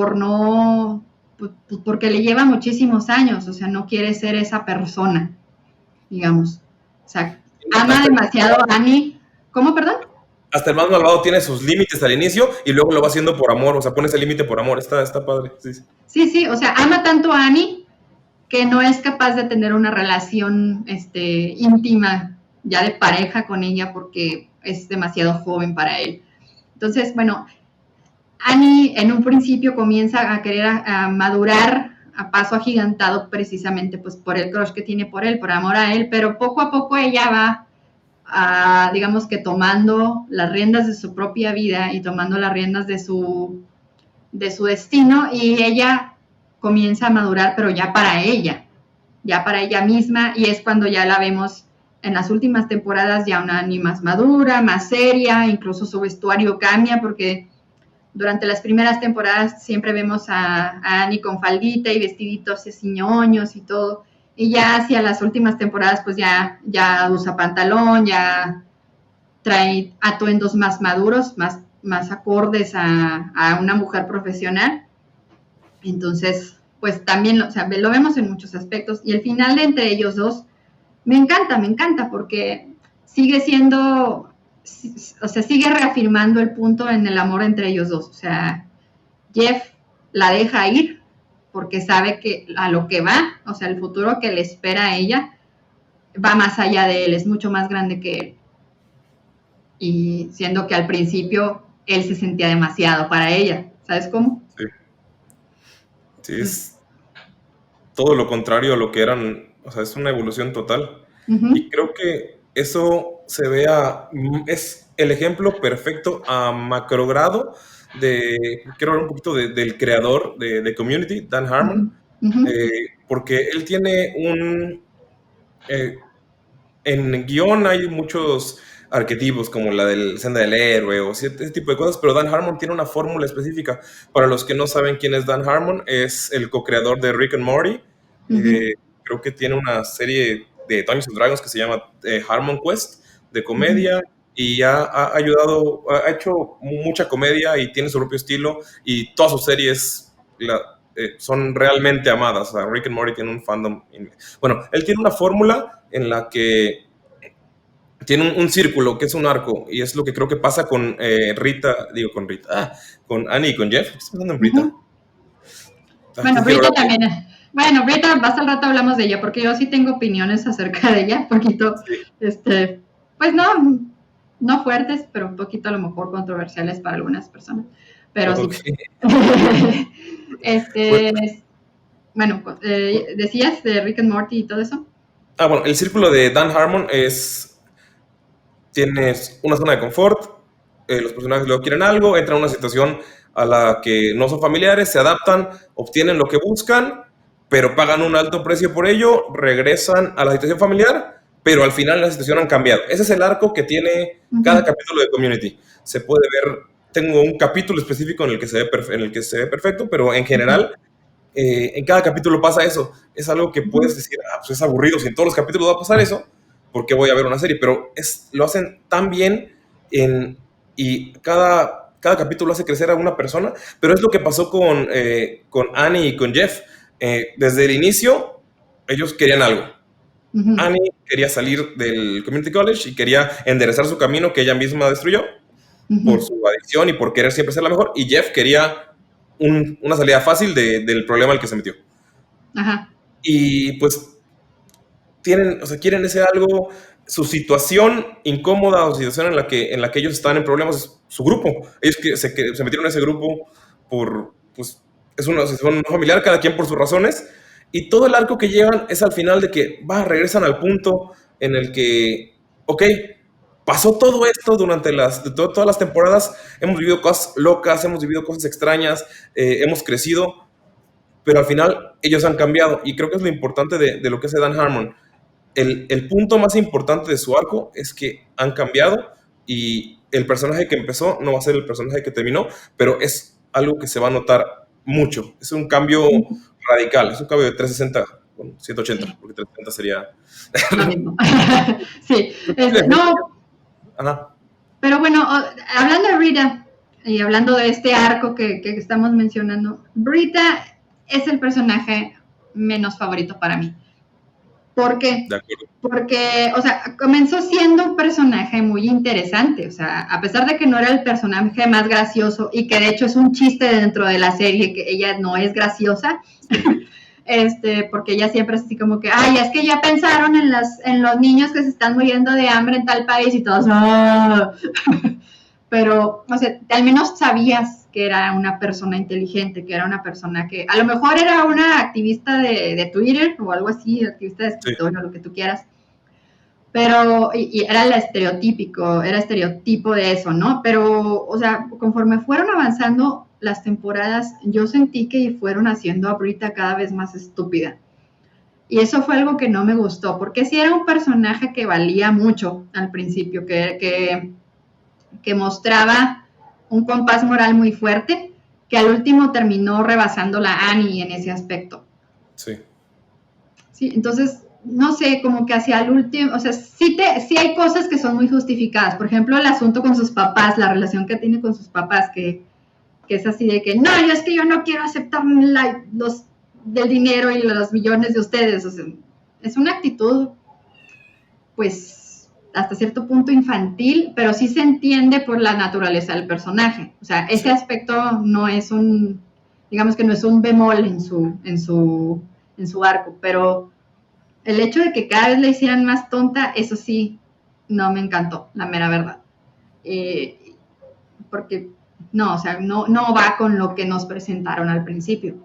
porque le lleva muchísimos años, o sea, no quiere ser esa persona, digamos. O sea, ama demasiado a Annie. ¿Cómo, perdón? Hasta el más malvado tiene sus límites al inicio y luego lo va haciendo por amor, o sea, pone ese límite por amor, está padre. Sí, o sea, ama tanto a Annie que no es capaz de tener una relación íntima ya de pareja con ella porque es demasiado joven para él. Entonces, bueno, Annie en un principio comienza a querer a madurar a paso agigantado precisamente pues por el crush que tiene por él, por amor a él, pero poco a poco ella va, digamos que tomando las riendas de su propia vida y tomando las riendas de su destino, y ella comienza a madurar, pero ya para ella misma, y es cuando ya la vemos en las últimas temporadas ya una Annie más madura, más seria, incluso su vestuario cambia porque durante las primeras temporadas siempre vemos a Annie con faldita y vestiditos así ñoños y todo, y ya hacia las últimas temporadas pues ya usa pantalón, ya trae atuendos más maduros, más acordes a una mujer profesional. Entonces, pues también lo vemos en muchos aspectos, y el final de entre ellos dos me encanta porque sigue siendo, o sea, sigue reafirmando el punto en el amor entre ellos dos. O sea, Jeff la deja ir porque sabe que a lo que va, o sea, el futuro que le espera a ella va más allá de él, es mucho más grande que él. Y siendo que al principio él se sentía demasiado para ella, ¿sabes cómo? Sí, es todo lo contrario a lo que eran, o sea, es una evolución total. Uh-huh. Y creo que eso se ve es el ejemplo perfecto a macrogrado quiero hablar un poquito del creador de Community, Dan Harmon, uh-huh. porque él tiene en guión hay muchos arquetipos como la del senda del héroe o ese tipo de cosas, pero Dan Harmon tiene una fórmula específica. Para los que no saben quién es Dan Harmon, es el co-creador de Rick and Morty. Uh-huh. Creo que tiene una serie de Dungeons and Dragons que se llama Harmon Quest, de comedia, uh-huh. Y ha hecho mucha comedia y tiene su propio estilo, y todas sus series son realmente amadas. O sea, Rick and Morty tiene un fandom. Bueno, él tiene una fórmula en la que tiene un círculo que es un arco, y es lo que creo que pasa con con Annie y con Jeff. ¿Qué estás pensando en Rita? Uh-huh. Bueno, Rita también. Bueno, Rita, más al rato hablamos de ella, porque yo sí tengo opiniones acerca de ella, un poquito, sí. Pues no fuertes, pero un poquito a lo mejor controversiales para algunas personas. Pero okay. Sí. Bueno, decías de Rick and Morty y todo eso. Bueno, el círculo de Dan Harmon tienes una zona de confort, los personajes luego quieren algo, entran a una situación a la que no son familiares, se adaptan, obtienen lo que buscan, pero pagan un alto precio por ello, regresan a la situación familiar, pero al final la situación han cambiado. Ese es el arco que tiene cada capítulo de Community. Se puede ver, tengo un capítulo específico en el que se ve perfecto, pero en general, en cada capítulo pasa eso. Es algo que puedes decir, pues es aburrido, si en todos los capítulos va a pasar eso, ¿por qué voy a ver una serie? Pero lo hacen tan bien y cada capítulo hace crecer a una persona, pero es lo que pasó con Annie y con Jeff. Desde el inicio, ellos querían algo. Uh-huh. Annie quería salir del Community College y quería enderezar su camino que ella misma destruyó, uh-huh, por su adicción y por querer siempre ser la mejor, y Jeff quería una salida fácil del problema al que se metió. Uh-huh. Y pues quieren ese algo. Su situación incómoda o situación en la que ellos están en problemas es su grupo. Ellos que se metieron en ese grupo pues es una situación familiar, cada quien por sus razones, y todo el arco que llevan es al final de que regresan al punto en el que, pasó todo esto durante todas las temporadas, hemos vivido cosas locas, hemos vivido cosas extrañas, hemos crecido, pero al final ellos han cambiado, y creo que es lo importante de lo que hace Dan Harmon. El punto más importante de su arco es que han cambiado, y el personaje que empezó no va a ser el personaje que terminó, pero es algo que se va a notar mucho. Es un cambio radical, es un cambio de 360, 180, porque 360 sería... Lo mismo. Sí, no. Ajá. Pero bueno, hablando de Rita y hablando de este arco que estamos mencionando, Rita es el personaje menos favorito para mí. ¿Por qué? De acuerdo. Porque, comenzó siendo un personaje muy interesante. A pesar de que no era el personaje más gracioso y que de hecho es un chiste dentro de la serie que ella no es graciosa, Porque ella siempre es así como que, ay, es que ya pensaron en los niños que se están muriendo de hambre en tal país y todos, ¡ah! Pero, o sea, al menos sabías que era una persona inteligente, que era una persona que a lo mejor era una activista de Twitter o algo así, activista de escritorio, lo que tú quieras, pero, y era el estereotipo de eso, ¿no? Pero, o sea, conforme fueron avanzando las temporadas, yo sentí que fueron haciendo a Brita cada vez más estúpida. Y eso fue algo que no me gustó, porque sí era un personaje que valía mucho al principio, que mostraba un compás moral muy fuerte, que al último terminó rebasando la Annie en ese aspecto. Sí. Sí, entonces, no sé, como que hacia el último, o sea, sí hay cosas que son muy justificadas. Por ejemplo, el asunto con sus papás, la relación que tiene con sus papás, que es así de que, no, es que yo no quiero aceptar los del dinero y los millones de ustedes. O sea, es una actitud, pues, hasta cierto punto infantil, pero sí se entiende por la naturaleza del personaje. O sea, ese aspecto no es digamos que no es un bemol en su arco, pero el hecho de que cada vez le hicieran más tonta, eso sí, no me encantó, la mera verdad. Porque no, o sea, no va con lo que nos presentaron al principio.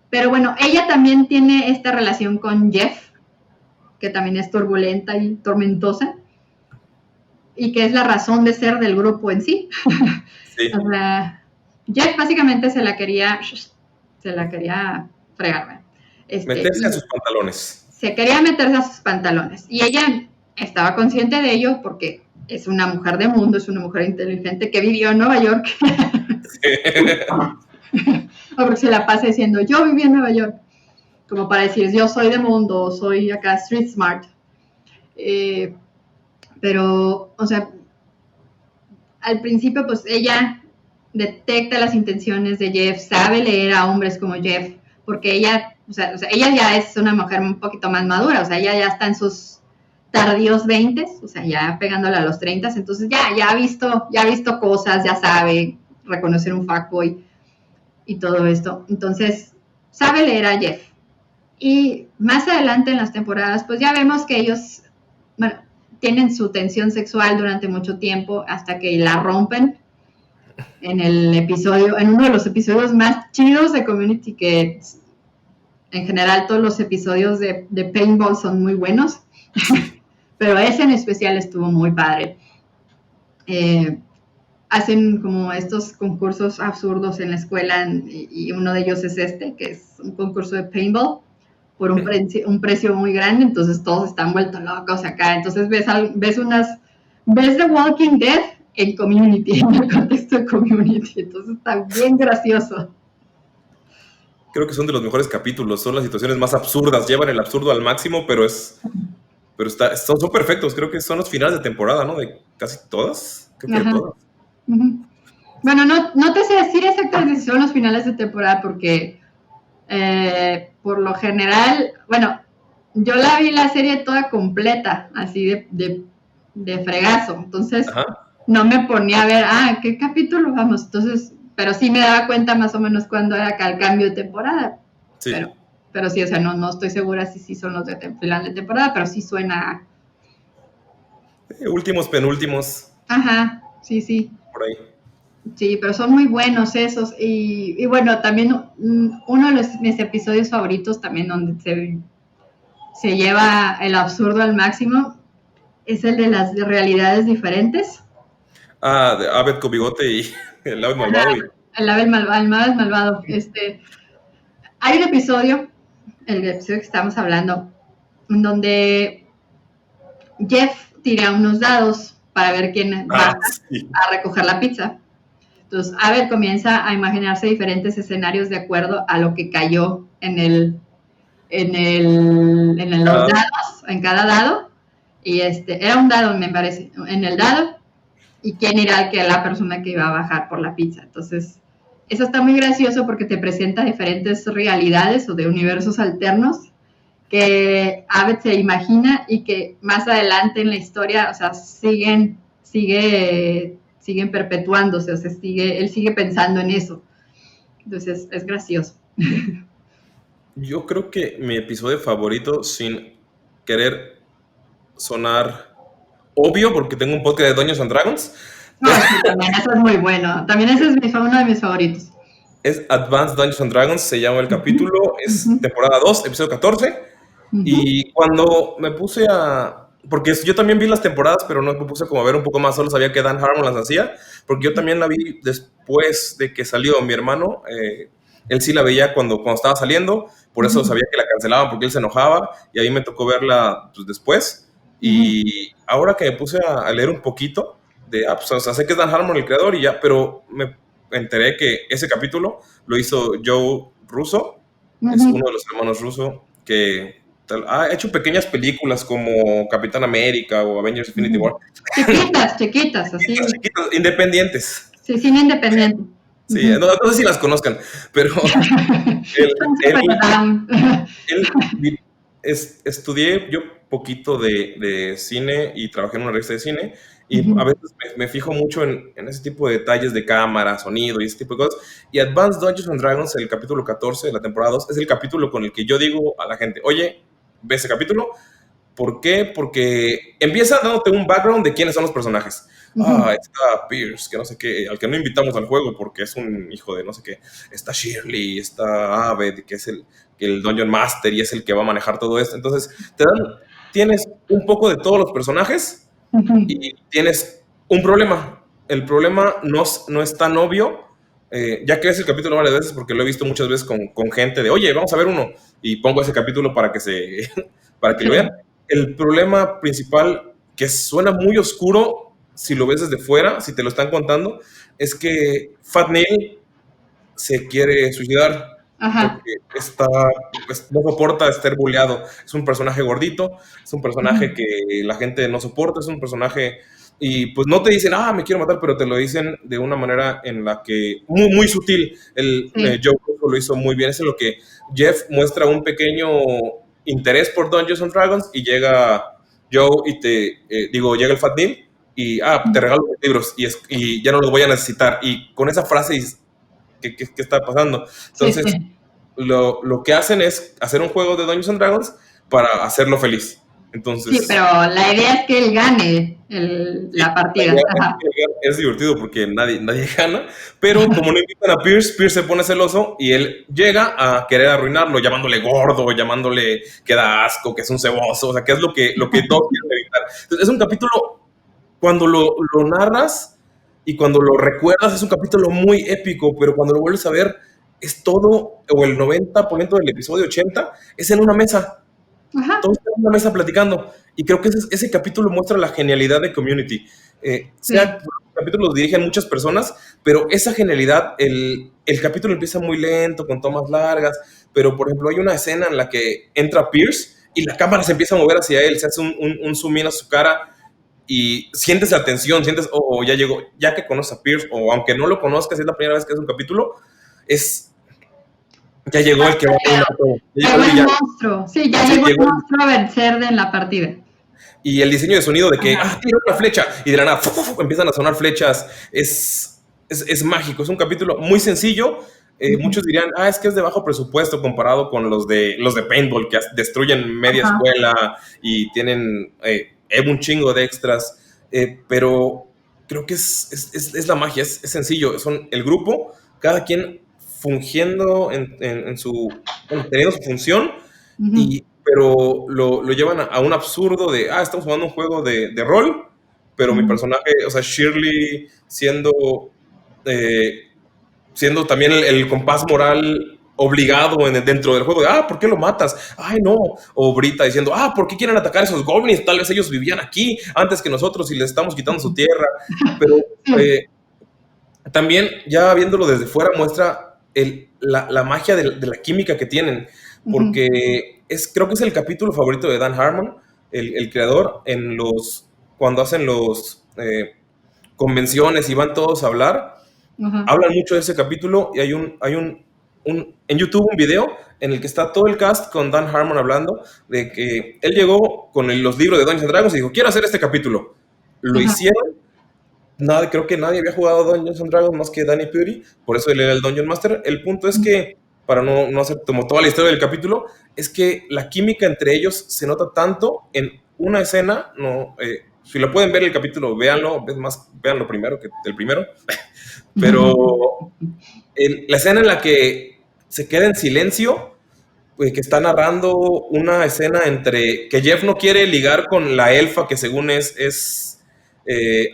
Pero bueno, ella también tiene esta relación con Jeff, que también es turbulenta y tormentosa, y que es la razón de ser del grupo en sí. Sí. O sea, Jeff básicamente se la quería fregar. Meterse a sus pantalones. Se quería meterse a sus pantalones. Y ella estaba consciente de ello porque es una mujer de mundo, es una mujer inteligente que vivió en Nueva York. Sí. O porque se la pasa diciendo, yo viví en Nueva York. Como para decir, yo soy de mundo, soy acá street smart. Pero, o sea, al principio, pues ella detecta las intenciones de Jeff, sabe leer a hombres como Jeff, porque ella, o sea, ella ya es una mujer un poquito más madura, o sea, ella ya está en sus tardíos 20, o sea, ya pegándole a los 30, entonces ya ha visto cosas, ya sabe reconocer un fuckboy y todo esto. Entonces, sabe leer a Jeff. Y más adelante en las temporadas, pues ya vemos que ellos, bueno, tienen su tensión sexual durante mucho tiempo hasta que la rompen en uno de los episodios más chidos de Community, que en general todos los episodios de Paintball son muy buenos, pero ese en especial estuvo muy padre. Hacen como estos concursos absurdos en la escuela y uno de ellos es que es un concurso de Paintball por un precio muy grande, entonces todos están vueltos locos acá, entonces ves The Walking Dead en Community, en el contexto de Community, entonces está bien gracioso. Creo que son de los mejores capítulos, son las situaciones más absurdas, llevan el absurdo al máximo, pero son perfectos, creo que son los finales de temporada, ¿no? De casi todas, creo que de todas. Uh-huh. Bueno, no te sé decir exactamente si son los finales de temporada, porque por lo general, bueno, yo vi la serie toda completa, así de fregazo, entonces no me ponía a ver, ¿qué capítulo vamos? Entonces, pero sí me daba cuenta más o menos cuándo era acá el cambio de temporada. Sí. Pero sí, o sea, no estoy segura si son los de final de temporada, pero sí suena. Últimos, penúltimos. Ajá, sí. Por ahí. Sí, pero son muy buenos esos. Y bueno, también uno de mis episodios favoritos, también donde se lleva el absurdo al máximo, es el de las realidades diferentes. De Abed con bigote y el ave malvado. El ave malvado. Hay un episodio, el episodio que estamos hablando, en donde Jeff tira unos dados para ver quién va a recoger la pizza. Entonces, Abed comienza a imaginarse diferentes escenarios de acuerdo a lo que cayó en los dados, en cada dado. Y era un dado, me parece, en el dado. Y quién era la persona que iba a bajar por la pizza. Entonces, eso está muy gracioso porque te presenta diferentes realidades o de universos alternos que Abed se imagina y que más adelante en la historia, o sea, siguen perpetuándose, o sea, él sigue pensando en eso. Entonces, es gracioso. Yo creo que mi episodio favorito, sin querer sonar obvio, porque tengo un podcast de Dungeons and Dragons, No, sí, también eso es muy bueno. También ese es uno de mis favoritos. es Advanced Dungeons and Dragons, se llama el Ujú, capítulo, ujú, es temporada 2 episodio 14. ujú, Y cuando me puse a... Porque yo también vi las temporadas, pero no me puse como a ver un poco más, solo sabía que Dan Harmon las hacía, porque yo también la vi después de que salió mi hermano. Él sí la veía cuando estaba saliendo, por eso ujú, sabía que la cancelaban, porque él se enojaba, y ahí me tocó verla pues, después. ujú, Y ahora que me puse a leer un poquito pues, o sea, sé que es Dan Harmon el creador y ya, pero me enteré que ese capítulo lo hizo Joe Russo, es ujú. uno de los hermanos Russo que ha hecho pequeñas películas como Capitán América o Avengers Infinity Ujú. War. Chiquitas, chiquitas, Chiquitas, así. chiquitas, independientes. Sí, cine independiente. Sí, no, Ujú. no sé si las conozcan, pero él, Son él, super down. él estudié yo poquito de cine y trabajé en una revista de cine y a Ujú, veces me fijo mucho en ese tipo de detalles de cámara, sonido y ese tipo de cosas. Y Advanced Dungeons and Dragons, el capítulo 14 de la temporada 2, es el capítulo con el que yo digo a la gente, oye, ve ese capítulo. ¿Por qué? Porque empieza dándote un background de quiénes son los personajes. ujú, Está Pierce, que no sé qué, al que no invitamos al juego porque es un hijo de no sé qué. Está Shirley, está Abed, que es el Dungeon Master y es el que va a manejar todo esto. Entonces, tienes un poco de todos los personajes ujú. y tienes un problema. El problema no es tan obvio, ya que ves el capítulo varias veces, porque lo he visto muchas veces con gente de, oye, vamos a ver uno, y pongo ese capítulo para que, para que lo vean. Sí. El problema principal, que suena muy oscuro si lo ves desde fuera, si te lo están contando, es que Fat Neil se quiere suicidar Ajá. porque pues, no soporta estar bulleado. Es un personaje gordito, es un personaje Ujú. que la gente no soporta, es un personaje y pues no te dicen, me quiero matar, pero te lo dicen de una manera en la que muy, muy sutil. Sí. Joe lo hizo muy bien. Es en lo que Jeff muestra un pequeño interés por Dungeons and Dragons y llega Joe y llega el Fat Neil y te regalo los libros y ya no los voy a necesitar. Y con esa frase qué está pasando. Sí, Entonces, sí. lo que hacen es hacer un juego de Dungeons and Dragons para hacerlo feliz. Sí, Entonces, pero la idea es que él gane sí, la la partida. idea Ajá. es divertido porque nadie gana, pero como no invitan a Pierce, Pierce se pone celoso y él llega a querer arruinarlo, llamándole gordo, llamándole que da asco, que es un ceboso, o sea, que es lo que todos quieren evitar. Entonces, es un capítulo, cuando lo narras y cuando lo recuerdas, es un capítulo muy épico, pero cuando lo vuelves a ver, es todo, o el 90% del episodio 80, es en una mesa. Ajá. Todos están en una mesa platicando. Y creo que ese capítulo muestra la genialidad de Community. Sea Sí. los capítulos los dirigen muchas personas, pero esa genialidad, el capítulo empieza muy lento, con tomas largas, pero por ejemplo hay una escena en la que entra Pierce y la cámara se empieza a mover hacia él, se hace un zoom in a su cara y sientes la tensión, sientes, ya llegó, ya que conoces a Pierce, o aunque no lo conozcas, es la primera vez que es un capítulo, es, ya llegó el que va a arruinar todo, ya llegó Llegó el el villano, monstruo. Sí, ya sí, llegó el llegó monstruo a vencer en la partida. y el diseño de sonido de que, Ajá. tira una flecha, y de la nada, empiezan a sonar flechas, es mágico, es un capítulo muy sencillo. Ujú. Muchos dirían, es que es de bajo presupuesto comparado con los de Paintball, que destruyen media Ajá. escuela y tienen un chingo de extras, pero creo que es la magia, es sencillo, son el grupo, cada quien fungiendo en bueno, teniendo su función, Ujú. pero lo llevan a un absurdo de, estamos jugando un juego de rol, pero mi Ujú. personaje, o sea, Shirley eh, siendo también el compás moral obligado dentro del juego de, ¿por qué lo matas? Ay, no. O Brita diciendo, ¿por qué quieren atacar a esos goblins? Tal vez ellos vivían aquí antes que nosotros y les estamos quitando su tierra. Pero Sí. también, ya viéndolo desde fuera, muestra la magia de la química que tienen, Ujú. porque creo que es el capítulo favorito de Dan Harmon, el creador, cuando hacen los convenciones y van todos a hablar, Ajá. hablan mucho de ese capítulo y en YouTube un video en el que está todo el cast con Dan Harmon hablando de que él llegó con los libros de Dungeons and Dragons y dijo, quiero hacer este capítulo. Lo Ajá. hicieron. Creo que nadie había jugado Dungeons and Dragons más que Danny Puri, por eso él era el Dungeon Master. El punto es que para no hacer como toda la historia del capítulo, es que la química entre ellos se nota tanto en una escena, no, si lo pueden ver el capítulo, véanlo, es más, véanlo primero que el primero, pero la escena en la que se queda en silencio, pues, que está narrando una escena entre que Jeff no quiere ligar con la elfa que según es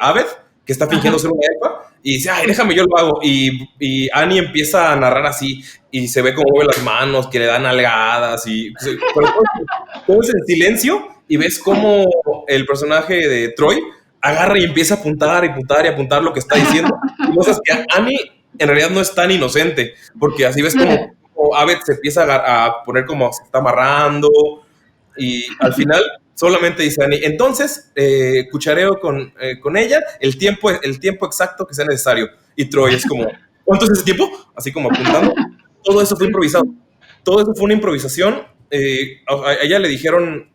Abed, que está fingiendo ser una elfa, y dice, ay, déjame, yo lo hago. Y Annie empieza a narrar así, y se ve como mueve las manos, que le dan algadas, pero todo es en silencio, y ves cómo el personaje de Troy agarra y empieza a apuntar y apuntar y apuntar lo que está diciendo. Y cosas que Annie en realidad no es tan inocente, porque así ves como Abed se empieza a poner como se está amarrando, y al final solamente dice Annie, entonces cuchareo con ella el tiempo exacto que sea necesario. Y Troy es como, ¿cuánto es ese tiempo? Así como apuntando. Todo eso fue improvisado. Todo eso fue una improvisación. A ella le dijeron,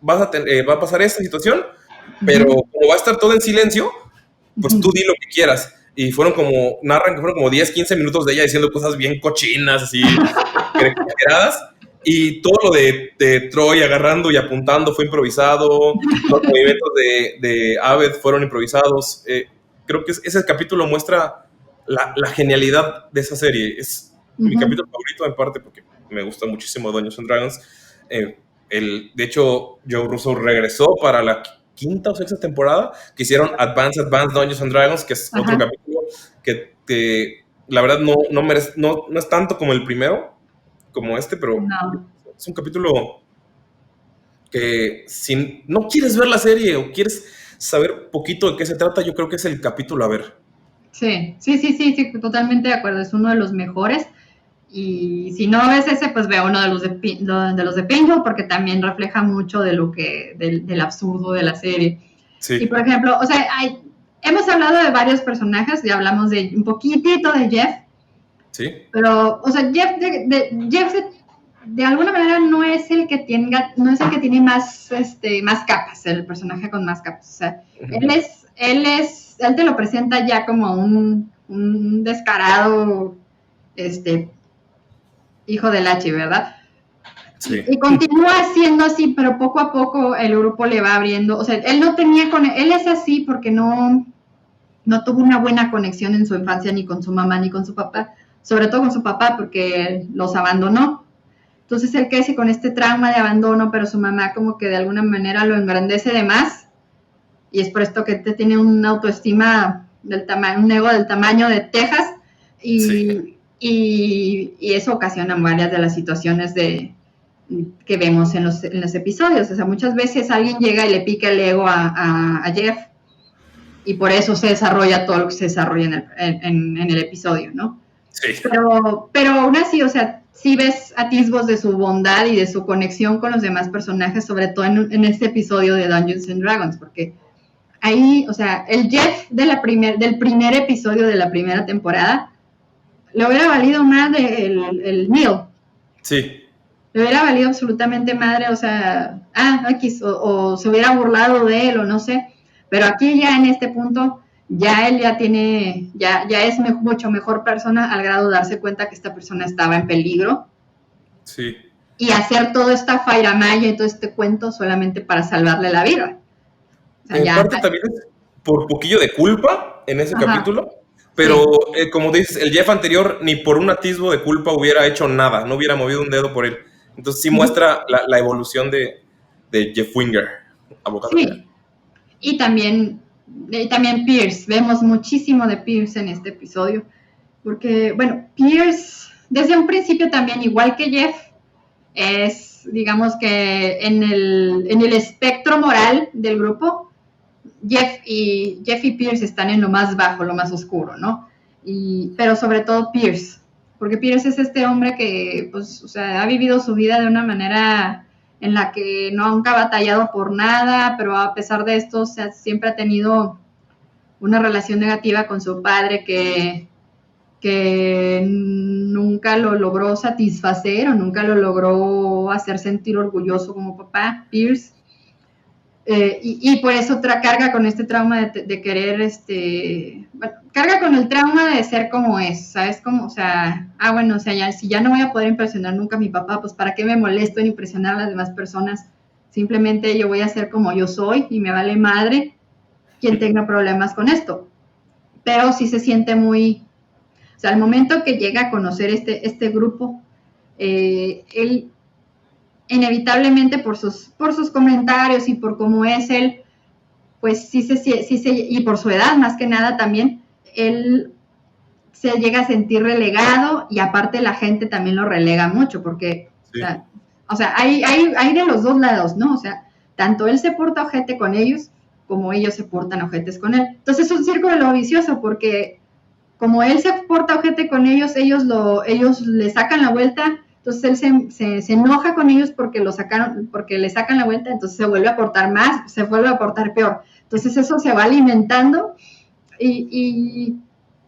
va a pasar esta situación, pero como va a estar todo en silencio, pues tú di lo que quieras. Y narran que fueron como 10, 15 minutos de ella diciendo cosas bien cochinas, así, exageradas. Y todo lo de Troy agarrando y apuntando fue improvisado. Los movimientos de Abed fueron improvisados. Creo que ese capítulo muestra la genialidad de esa serie. Es mi capítulo favorito, en parte porque me gusta muchísimo Dungeons and Dragons. De hecho, Joe Russo regresó para la quinta o sexta temporada, que hicieron Advanced Dungeons and Dragons, que es otro capítulo que la verdad no es tanto como el primero, como este, pero es un capítulo que si no quieres ver la serie o quieres saber poquito de qué se trata, yo creo que es el capítulo a ver. Sí, totalmente de acuerdo, es uno de los mejores. Y si no ves ese, pues ve uno de los de Pinwheel, porque también refleja mucho de del absurdo de la serie. Sí. Y por ejemplo, o sea, hemos hablado de varios personajes, ya hablamos de un poquitito de Jeff. Sí. Pero, o sea, Jeff de alguna manera no es el que tiene más capas, el personaje con más capas. O sea, él te lo presenta ya como un descarado hijo del H, ¿verdad? Sí. Y continúa siendo así, pero poco a poco el grupo le va abriendo. O sea, él es así porque no tuvo una buena conexión en su infancia ni con su mamá ni con su papá, sobre todo con su papá porque los abandonó. Entonces él crece con este trauma de abandono, pero su mamá como que de alguna manera lo engrandece de más, y es por esto que tiene una autoestima un ego del tamaño de Texas, y eso ocasiona varias de las situaciones que vemos en los episodios. O sea, muchas veces alguien llega y le pica el ego a Jeff, y por eso se desarrolla todo lo que se desarrolla en el episodio, ¿no? Sí. Pero aún así, o sea, sí ves atisbos de su bondad y de su conexión con los demás personajes, sobre todo en este episodio de Dungeons and Dragons, porque ahí, o sea, el Jeff del primer episodio de la primera temporada le hubiera valido más el Neil. Sí. Le hubiera valido absolutamente madre, o sea, o se hubiera burlado de él, o no sé. Pero aquí ya en este punto, ya él ya es mucho mejor persona, al grado de darse cuenta que esta persona estaba en peligro. Sí. Y hacer toda esta fairamaya y todo este cuento solamente para salvarle la vida. O sea, parte también es por poquillo de culpa en ese capítulo, pero como dices, el Jeff anterior ni por un atisbo de culpa hubiera hecho nada, no hubiera movido un dedo por él. Entonces sí muestra la evolución de Jeff Winger, abogado. Sí. Y también Pierce, vemos muchísimo de Pierce en este episodio, porque, bueno, Pierce desde un principio también, igual que Jeff, es, digamos que en el espectro moral del grupo, Jeff y Pierce están en lo más bajo, lo más oscuro, ¿no? Pero sobre todo Pierce, porque Pierce es este hombre que, pues, o sea, ha vivido su vida de una manera en la que nunca ha batallado por nada, pero a pesar de esto, o sea, siempre ha tenido una relación negativa con su padre que nunca lo logró satisfacer o nunca lo logró hacer sentir orgulloso como papá, Pierce. Y por eso carga con este trauma de querer, bueno, carga con el trauma de ser como es, ¿sabes? Como, o sea, bueno, o sea, si ya no voy a poder impresionar nunca a mi papá, pues ¿para qué me molesto en impresionar a las demás personas? Simplemente yo voy a ser como yo soy y me vale madre quien tenga problemas con esto. Pero sí se siente muy, o sea, al momento que llega a conocer este grupo, él inevitablemente por sus comentarios y por cómo es él, pues sí y por su edad más que nada también, él se llega a sentir relegado y aparte la gente también lo relega mucho porque, sí. o sea hay de los dos lados, ¿no? O sea, tanto él se porta ojete con ellos como ellos se portan ojetes con él. Entonces es un círculo vicioso porque como él se porta ojete con ellos, ellos le sacan la vuelta. Entonces él se enoja con ellos porque le sacan la vuelta, entonces se vuelve a portar más, se vuelve a portar peor. Entonces eso se va alimentando y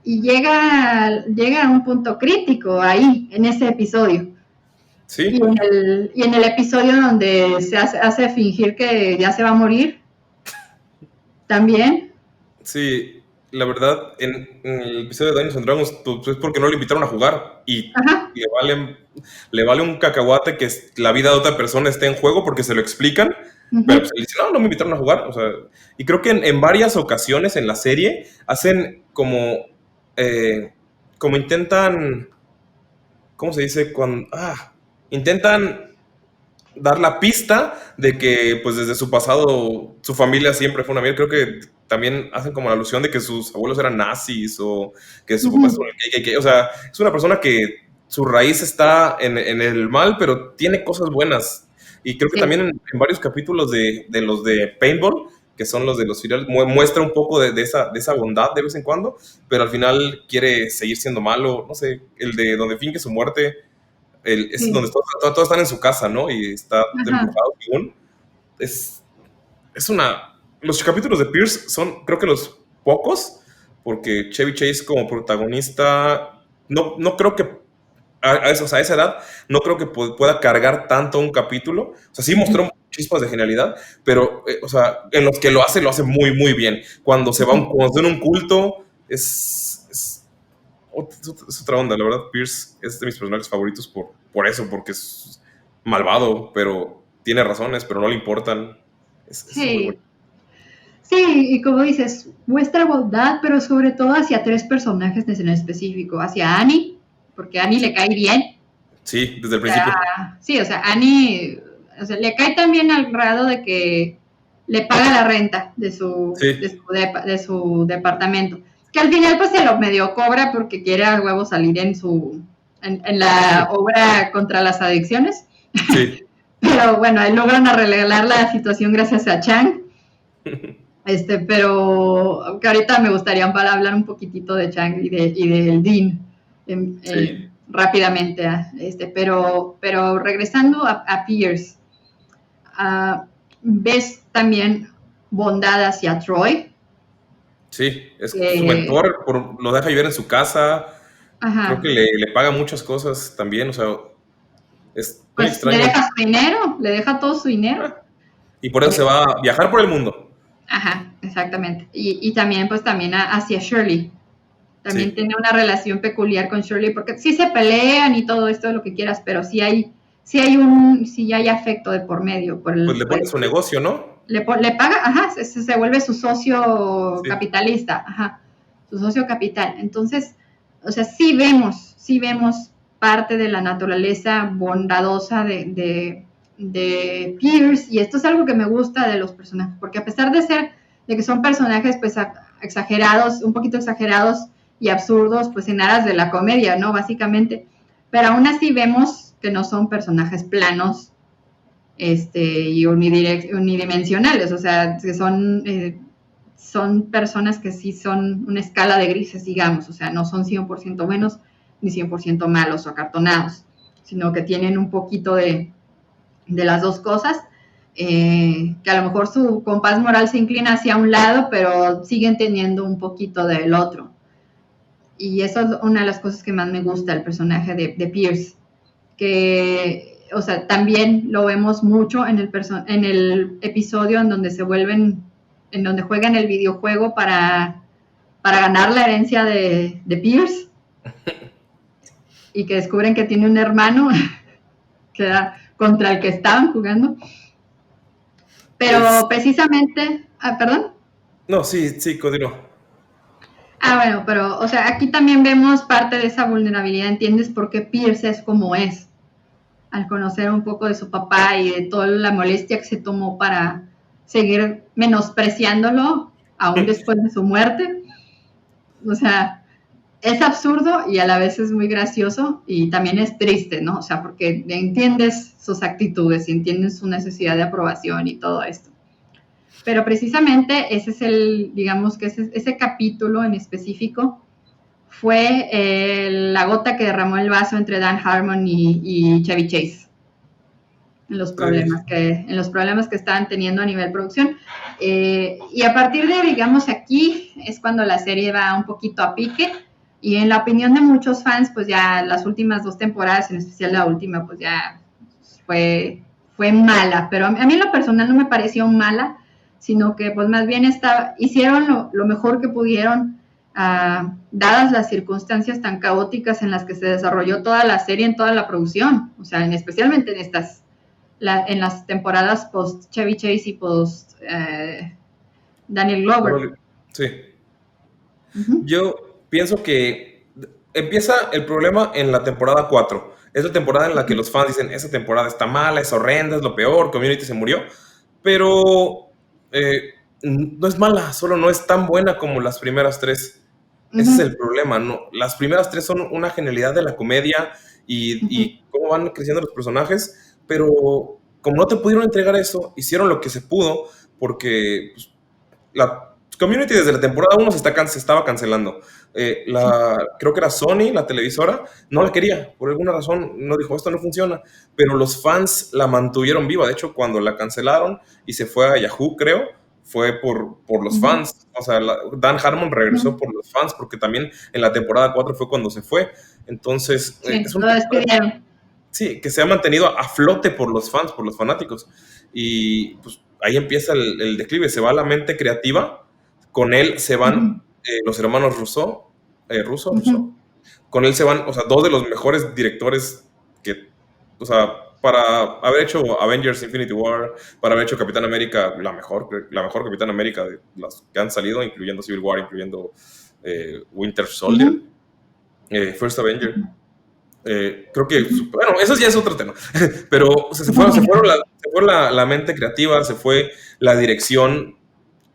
llega a un punto crítico ahí, en ese episodio. Sí. Y en el episodio donde se hace fingir que ya se va a morir, también. Sí. La verdad, en el episodio de Dungeons and Dragons, pues es porque no le invitaron a jugar y le vale un cacahuate que la vida de otra persona esté en juego porque se lo explican, pero pues él dice, no me invitaron a jugar. O sea, y creo que en varias ocasiones en la serie hacen como intentan, ¿cómo se dice? Intentan dar la pista de que pues desde su pasado su familia siempre fue una mierda. Creo que también hacen como la alusión de que sus abuelos eran nazis o que su papá estuvo en el KKK. O sea, es una persona que su raíz está en el mal, pero tiene cosas buenas. Y creo que también en varios capítulos de los de Paintball, que son los de los finales, muestra un poco de esa bondad de vez en cuando, pero al final quiere seguir siendo malo. No sé, el de donde finge su muerte, es donde todos están en su casa, ¿no? Y está empujado según. Los capítulos de Pierce son, creo que los pocos, porque Chevy Chase como protagonista, no creo que a esa edad, no creo que pueda cargar tanto un capítulo. O sea, sí mostró chispas de genialidad, pero, o sea, en los que lo hace muy, muy bien. Cuando se va cuando en un culto, es otra onda. La verdad, Pierce es de mis personajes favoritos por eso, porque es malvado, pero tiene razones, pero no le importan. Es muy bueno. Sí, y como dices, muestra bondad, pero sobre todo hacia tres personajes en específico. Hacia Annie, porque a Annie le cae bien. Sí, desde el principio. Sí, o sea, Annie, o sea, le cae también al grado de que le paga la renta de su departamento. Que al final pues se lo medio cobra porque quiere a huevo salir en la obra contra las adicciones. Sí. Pero bueno, ahí logran arreglar la situación gracias a Chang. Pero que ahorita me gustaría hablar un poquitito de Chang y del Dean rápidamente. Pero regresando a Pierce, ¿ves también bondad hacia Troy? Sí, es su mentor, lo deja vivir en su casa. Creo que le paga muchas cosas también, o sea, es muy extraño. Le deja su dinero, le deja todo su dinero. Y por eso se va a viajar por el mundo. Ajá, exactamente. Y también, pues también hacia Shirley. También tiene una relación peculiar con Shirley, porque sí se pelean y todo esto, lo que quieras, pero sí hay afecto de por medio. Pues le pone su negocio, ¿no? Le paga, se vuelve su socio capitalista, su socio capital. Entonces, o sea, sí vemos parte de la naturaleza bondadosa de Pierce, y esto es algo que me gusta de los personajes, porque a pesar de que son personajes pues exagerados, un poquito exagerados y absurdos, pues en aras de la comedia, ¿no? Básicamente, pero aún así vemos que no son personajes planos y unidimensionales, o sea, que son personas que sí son una escala de grises, digamos, o sea, no son 100% buenos ni 100% malos o acartonados, sino que tienen un poquito de las dos cosas, que a lo mejor su compás moral se inclina hacia un lado, pero siguen teniendo un poquito del otro. Y eso es una de las cosas que más me gusta del personaje de Pierce, que, o sea, también lo vemos mucho en el episodio en donde en donde juegan el videojuego para ganar la herencia de Pierce y que descubren que tiene un hermano que era contra el que estaban jugando. Pero precisamente, perdón. No, sí, continúa. Bueno, pero, o sea, aquí también vemos parte de esa vulnerabilidad, ¿entiendes? Porque Pierce es como es, al conocer un poco de su papá y de toda la molestia que se tomó para seguir menospreciándolo aún después de su muerte. O sea, es absurdo y a la vez es muy gracioso y también es triste, ¿no? O sea, porque entiendes sus actitudes y entiendes su necesidad de aprobación y todo esto. Pero precisamente ese es digamos que ese capítulo en específico fue la gota que derramó el vaso entre Dan Harmon y Chevy Chase en los problemas que estaban teniendo a nivel producción. Y a partir de, digamos, aquí es cuando la serie va un poquito a pique y en la opinión de muchos fans, pues ya las últimas 2 temporadas, en especial la última, pues ya fue mala, pero a mí en lo personal no me pareció mala, sino que pues más bien hicieron lo mejor que pudieron, dadas las circunstancias tan caóticas en las que se desarrolló toda la serie, en toda la producción, o sea, especialmente en las temporadas post Chevy Chase y post Daniel Glover. Sí. Yo pienso que empieza el problema en la temporada 4. Es la temporada en la que los fans dicen, esa temporada está mala, es horrenda, es lo peor, Community se murió, pero no es mala, solo no es tan buena como las primeras 3. Ese es el problema, ¿no? Las primeras 3 son una genialidad de la comedia y cómo van creciendo los personajes, pero como no te pudieron entregar eso, hicieron lo que se pudo, porque pues, la Community desde la temporada 1 se estaba cancelando. Creo que era Sony, la televisora, no la quería, por alguna razón no dijo, esto no funciona, pero los fans la mantuvieron viva. De hecho, cuando la cancelaron y se fue a Yahoo, creo, fue por los fans. O sea, Dan Harmon regresó por los fans, porque también en la temporada 4 fue cuando se fue. Entonces, es lo despidieron. Sí, que se ha mantenido a flote por los fans, por los fanáticos. Y pues ahí empieza el declive, se va la mente creativa, con él se van los hermanos Russo. Con él se van, o sea, 2 de los mejores directores que, o sea, para haber hecho Avengers Infinity War, para haber hecho Capitán América, la mejor Capitán América de las que han salido, incluyendo Civil War, incluyendo Winter Soldier, First Avenger. Creo que, bueno, eso ya es otro tema, pero o sea, se fue la mente creativa, se fue la dirección,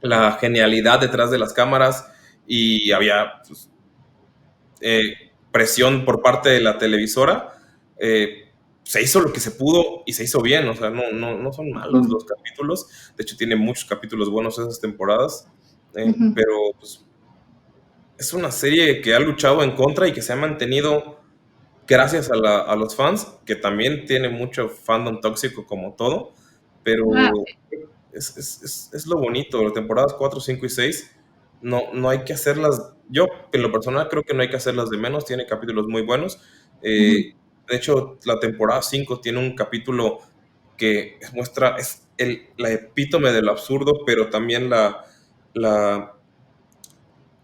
la genialidad detrás de las cámaras y había pues, presión por parte de la televisora. Se hizo lo que se pudo y se hizo bien, o sea, no son malos los capítulos, de hecho tiene muchos capítulos buenos esas temporadas, pero pues, es una serie que ha luchado en contra y que se ha mantenido gracias a los fans, que también tiene mucho fandom tóxico como todo, pero es lo bonito. Las temporadas 4, 5 y 6 no hay que hacerlas, yo en lo personal creo que no hay que hacerlas de menos, tiene capítulos muy buenos. De hecho, la temporada 5 tiene un capítulo que muestra, es la epítome de lo absurdo, pero también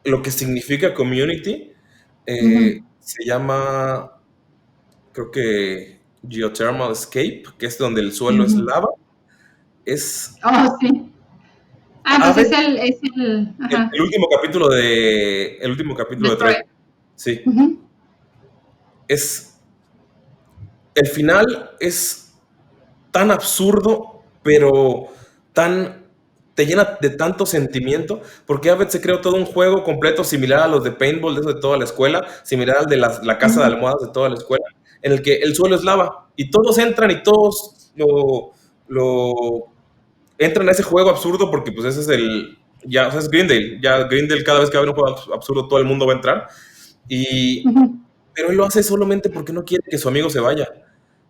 lo que significa Community. Se llama, creo que Geothermal Escape, que es donde el suelo es lava. Oh, sí. Pues es el último capítulo de Troy. Sí. El final es tan absurdo, pero te llena de tanto sentimiento, porque a veces se creó todo un juego completo similar a los de paintball de eso de toda la escuela, similar al de la casa de almohadas de toda la escuela, en el que el suelo es lava y todos entran y todos entran a ese juego absurdo, porque pues ese es es Greendale. Ya Greendale, cada vez que va a haber un juego absurdo, todo el mundo va a entrar. Pero él lo hace solamente porque no quiere que su amigo se vaya.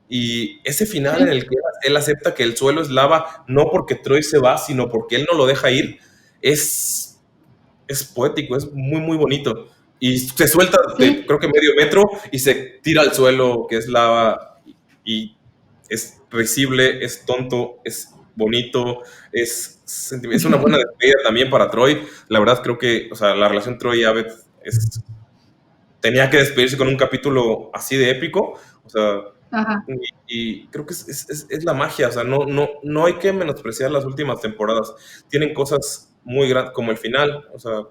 Y ese final en el que él acepta que el suelo es lava, no porque Troy se va, sino porque él no lo deja ir, es poético, es muy, muy bonito. Y se suelta, creo que medio metro, y se tira al suelo, que es lava, y es risible, es tonto, es bonito, es una buena despedida también para Troy. La verdad creo que, o sea, la relación Troy y Abed tenía que despedirse con un capítulo así de épico, o sea, Ajá. y creo que es la magia, o sea, no hay que menospreciar las últimas temporadas. Tienen cosas muy grandes, como el final, o sea,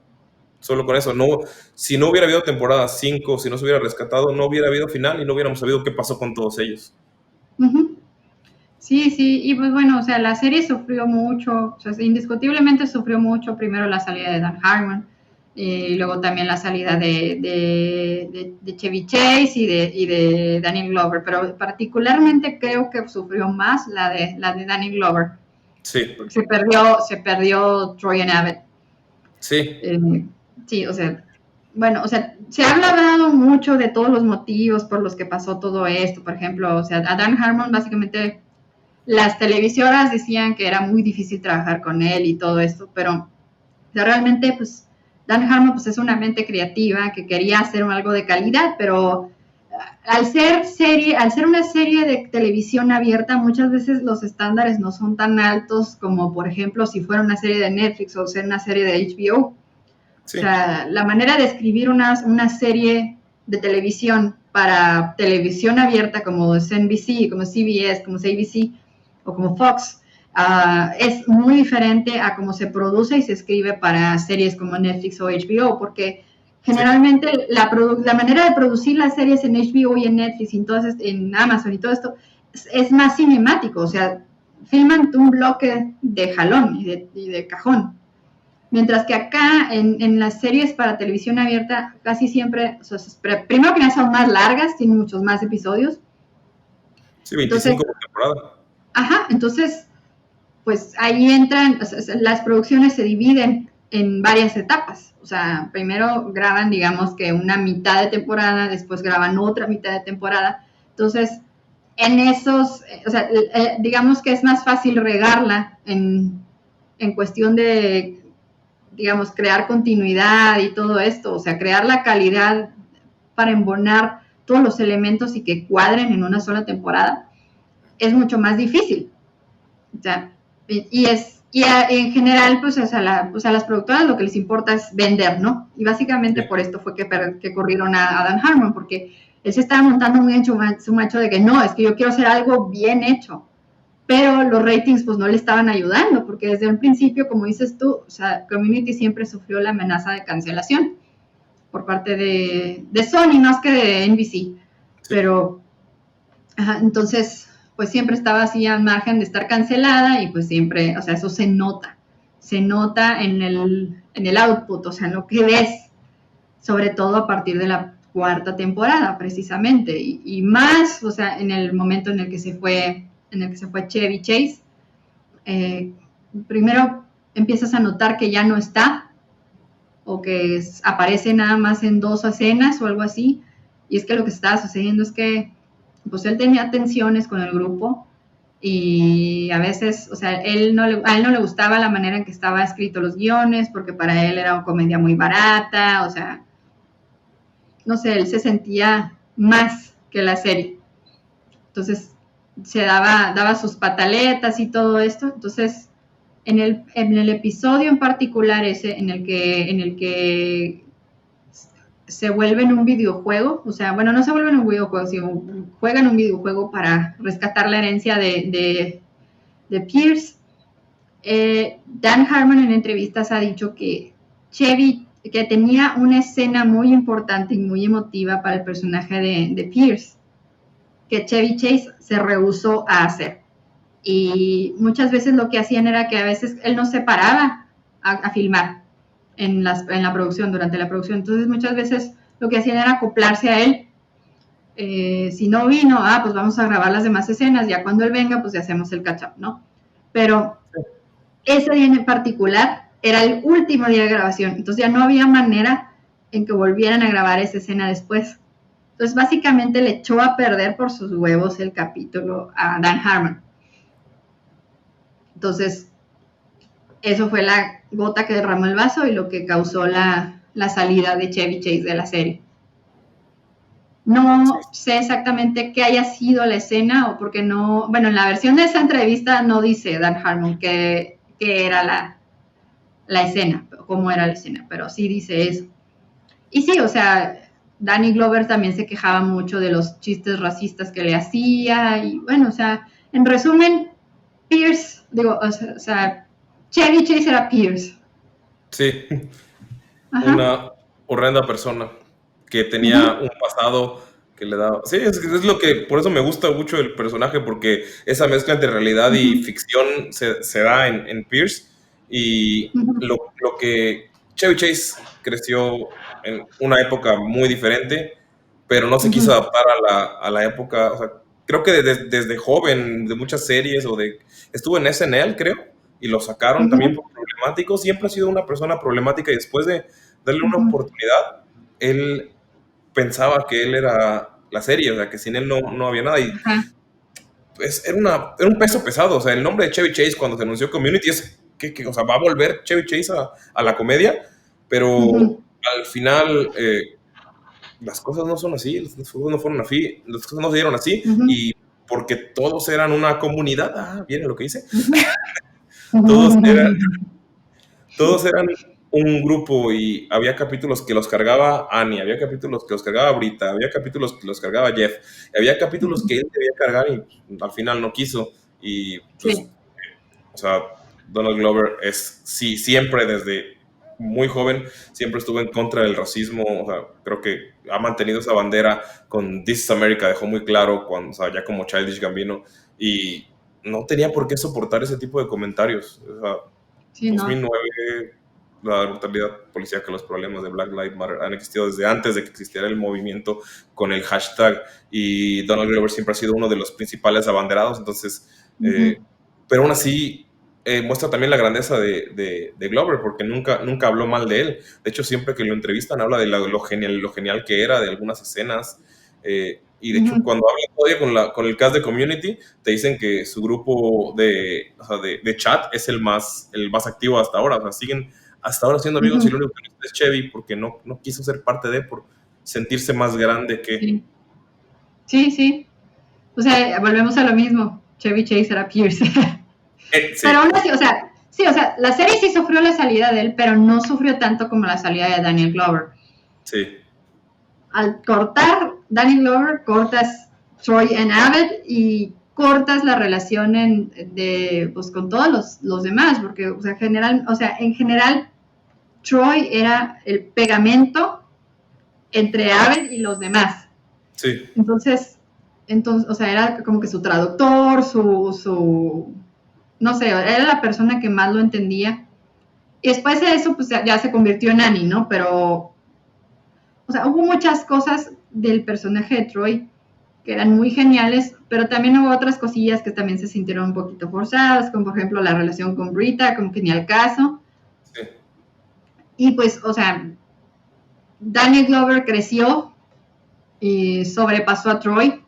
solo con eso. No, si no hubiera habido temporada 5, si no se hubiera rescatado, no hubiera habido final y no hubiéramos sabido qué pasó con todos ellos. Uh-huh. Sí, sí, y pues bueno, o sea, la serie sufrió mucho, o sea, indiscutiblemente sufrió mucho, primero la salida de Dan Harmon, y luego también la salida de Chevy Chase y de Danny Glover, pero particularmente creo que sufrió más la de Danny Glover, Sí, porque se perdió Troy and Abbott. sí, Sí, o sea, bueno, o sea, se ha hablado mucho de todos los motivos por los que pasó todo esto, por ejemplo, o sea, a Dan Harmon básicamente las televisoras decían que era muy difícil trabajar con él y todo esto, pero o sea, realmente, pues, Dan Harmon pues, es una mente creativa que quería hacer algo de calidad, pero al ser una serie de televisión abierta, muchas veces los estándares no son tan altos como, por ejemplo, si fuera una serie de Netflix o ser una serie de HBO. sí. O sea, la manera de escribir una serie de televisión para televisión abierta como es NBC, como CBS, como ABC o como Fox, es muy diferente a cómo se produce y se escribe para series como Netflix o HBO, porque generalmente la manera de producir las series en HBO y en Netflix y entonces en Amazon y todo esto es más cinemático, o sea, filman un bloque de jalón y de cajón. Mientras que acá en las series para televisión abierta casi siempre, o sea, primero que nada son más largas, tienen muchos más episodios. Sí, Entonces, 25 por temporada. ajá, entonces pues ahí entran, o sea, las producciones se dividen en varias etapas. O sea, primero graban, digamos que una mitad de temporada, después graban otra mitad de temporada. Entonces, en esos, o sea, digamos que es más fácil regarla en cuestión de digamos, crear continuidad y todo esto, o sea, crear la calidad para embonar todos los elementos y que cuadren en una sola temporada, es mucho más difícil. O sea, en general, pues, pues a las productoras lo que les importa es vender, ¿no? Y básicamente Sí. por esto fue que corrieron a Dan Harmon, porque él se estaba montando muy en su macho de que no, es que yo quiero hacer algo bien hecho, pero los ratings pues no le estaban ayudando, porque desde un principio, como dices tú, o sea, Community siempre sufrió la amenaza de cancelación por parte de Sony, más que de NBC, Sí. pero entonces pues siempre estaba así al margen de estar cancelada y pues siempre, o sea, eso se nota en el output, o sea, en lo que ves, sobre todo a partir de la cuarta temporada, precisamente, y más, o sea, en el momento en el que se fue Chevy Chase, primero empiezas a notar que ya no está, o que aparece nada más en 2 escenas o algo así, y es que lo que estaba sucediendo es que pues él tenía tensiones con el grupo y a veces, o sea, a él no le gustaba la manera en que estaba escrito los guiones, porque para él era una comedia muy barata, o sea, no sé, él se sentía más que la serie. Entonces, se daba sus pataletas y todo esto. Entonces, en el episodio en particular ese, en el que se vuelven un videojuego, o sea, bueno, no se vuelven un videojuego, sino juegan un videojuego para rescatar la herencia de Pierce. Dan Harmon en entrevistas ha dicho que que tenía una escena muy importante y muy emotiva para el personaje de Pierce, que Chevy Chase se rehusó a hacer. Y muchas veces lo que hacían era que a veces él no se paraba a filmar en la producción, durante la producción. Entonces muchas veces lo que hacían era acoplarse a él. Si no vino, pues vamos a grabar las demás escenas, ya cuando él venga, pues ya hacemos el catch up, ¿no? Pero ese día en particular era el último día de grabación, entonces ya no había manera en que volvieran a grabar esa escena después. Entonces básicamente le echó a perder por sus huevos el capítulo a Dan Harmon. Entonces, eso fue la gota que derramó el vaso y lo que causó la salida de Chevy Chase de la serie. No sé exactamente qué haya sido la escena o porque no, bueno, en la versión de esa entrevista no dice Dan Harmon que era la escena, cómo era la escena, pero sí dice eso. Y sí, o sea, Danny Glover también se quejaba mucho de los chistes racistas que le hacía y bueno, o sea, en resumen, Pierce, digo, o sea, Chevy Chase era Pierce. Sí, Ajá. una horrenda persona que tenía Uh-huh. un pasado que le daba... Sí, es lo que... Por eso me gusta mucho el personaje, porque esa mezcla entre realidad y Uh-huh. ficción se da en Pierce. Y Uh-huh. lo que Chevy Chase creció en una época muy diferente, pero no se quiso Uh-huh. adaptar a la época... O sea, creo que desde joven, de muchas series, estuvo en SNL, creo, y lo sacaron también Uh-huh. por problemático. Siempre ha sido una persona problemática y después de darle una Uh-huh. oportunidad, él pensaba que él era la serie, o sea, que sin él no había nada. Y Ajá. pues era un peso pesado. O sea, el nombre de Chevy Chase cuando se anunció Community es que o sea, va a volver Chevy Chase a la comedia, pero Uh-huh. al final las cosas no son así, las cosas no fueron así, las cosas no se dieron así, Uh-huh. y porque todos eran una comunidad, ¿viene lo que dice? Uh-huh. Todos eran Uh-huh. Todos eran un grupo y había capítulos que los cargaba Annie, había capítulos que los cargaba Brita, había capítulos que los cargaba Jeff, había capítulos que él debía cargar y al final no quiso. Y pues, Sí. o sea, Donald Glover es, sí, siempre desde muy joven, siempre estuvo en contra del racismo. O sea, creo que ha mantenido esa bandera con This is America, dejó muy claro cuando, o sea, ya como Childish Gambino, y no tenía por qué soportar ese tipo de comentarios. O sea, Sí, no. 2009, la brutalidad policíaca, los problemas de Black Lives Matter han existido desde antes de que existiera el movimiento con el hashtag, y Donald Glover siempre ha sido uno de los principales abanderados. Entonces, Uh-huh. pero aún así muestra también la grandeza de Glover, porque nunca habló mal de él. De hecho, siempre que lo entrevistan habla de lo genial que era, de algunas escenas. Y de hecho, Uh-huh. cuando habla todavía con el cast de Community, te dicen que su grupo o sea, de chat es el más activo hasta ahora. O sea, siguen hasta ahora siendo amigos, y Uh-huh. lo único que no es Chevy porque no quiso ser parte por sentirse más grande que... Sí. Sí, sí. O sea, volvemos a lo mismo. Chevy Chase era Pierce. Pero Sí, aún así, o sea, sí, o sea, la serie sí sufrió la salida de él, pero no sufrió tanto como la salida de Daniel Glover. sí, Al cortar Daniel Glover, cortas Troy and Abbott y cortas la relación pues, con todos los demás, porque o sea, en general Troy era el pegamento entre Abbott y los demás. sí. Entonces, o sea, era como que su traductor, no sé, era la persona que más lo entendía. Y después de eso, pues ya se convirtió en Annie, ¿no? Pero, o sea, hubo muchas cosas del personaje de Troy que eran muy geniales, pero también hubo otras cosillas que también se sintieron un poquito forzadas, como por ejemplo la relación con Brita, como que ni al caso. Sí. Y pues, o sea, Danny Glover creció y sobrepasó a Troy.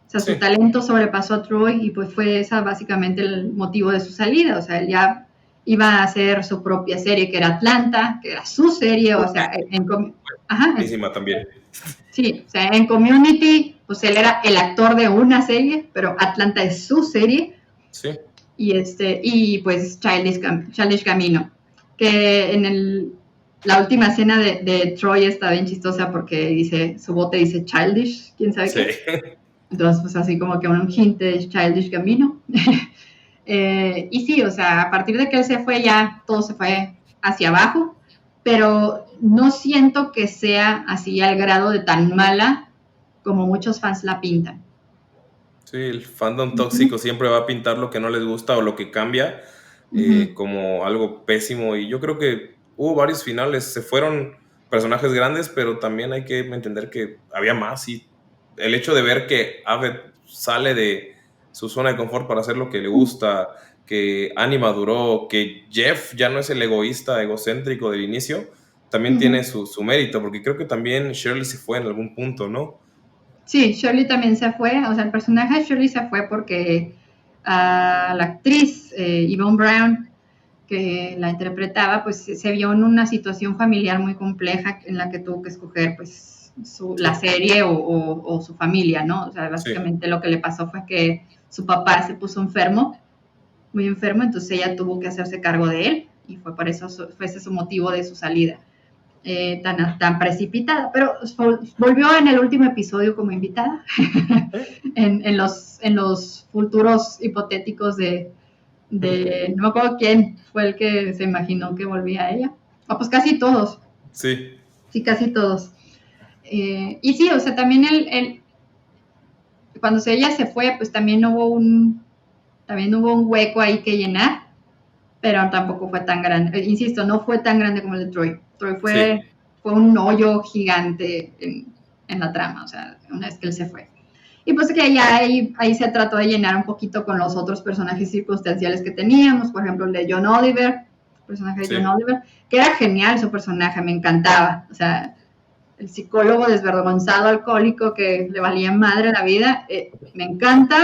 O sea, su Sí. talento sobrepasó a Troy y pues fue esa básicamente el motivo de su salida. O sea, él ya iba a hacer su propia serie, que era Atlanta, que era su serie, o sea, Buenísima también. sí, o sea, en Community, pues él era el actor de una serie, pero Atlanta es su serie, Sí. y pues Childish Gambino, que la última escena de Troy está bien chistosa porque su bote dice Childish, quién sabe Sí. qué. Entonces, pues así como que un hint de Childish Gambino. Y sí, o sea, a partir de que él se fue ya todo se fue hacia abajo, pero no siento que sea así al grado de tan mala como muchos fans la pintan. Sí, el fandom tóxico Uh-huh. siempre va a pintar lo que no les gusta o lo que cambia Uh-huh. como algo pésimo. Y yo creo que hubo varios finales. Se fueron personajes grandes, pero también hay que entender que había más. Y el hecho de ver que Abed sale de su zona de confort para hacer lo que le gusta, que Annie maduró, que Jeff ya no es el egoísta egocéntrico del inicio, también tiene Uh-huh. su mérito, porque creo que también Shirley se fue en algún punto, ¿no? Sí, Shirley también se fue, o sea, el personaje de Shirley se fue porque la actriz Yvonne Brown, que la interpretaba, pues se vio en una situación familiar muy compleja en la que tuvo que escoger, pues, la serie o su familia, ¿no? O sea, básicamente lo que le pasó fue que su papá se puso enfermo, muy enfermo, entonces ella tuvo que hacerse cargo de él y fue por eso, fue ese su motivo de su salida tan precipitada. Pero volvió en el último episodio como invitada en los futuros hipotéticos de no me acuerdo quién fue el que se imaginó que volvía a ella. Pues casi todos. Sí. Sí, casi todos. Y sí, o sea, también cuando ella se fue, pues también hubo un hueco ahí que llenar, pero tampoco fue tan grande. Insisto, no fue tan grande como el de Troy. Troy fue un hoyo gigante en la trama, o sea, una vez que él se fue. Y pues que ya ahí se trató de llenar un poquito con los otros personajes circunstanciales que teníamos, por ejemplo, el de John Oliver, el personaje de John Oliver, que era genial su personaje, me encantaba, o sea, el psicólogo desvergonzado, alcohólico, que le valía madre la vida, me encanta.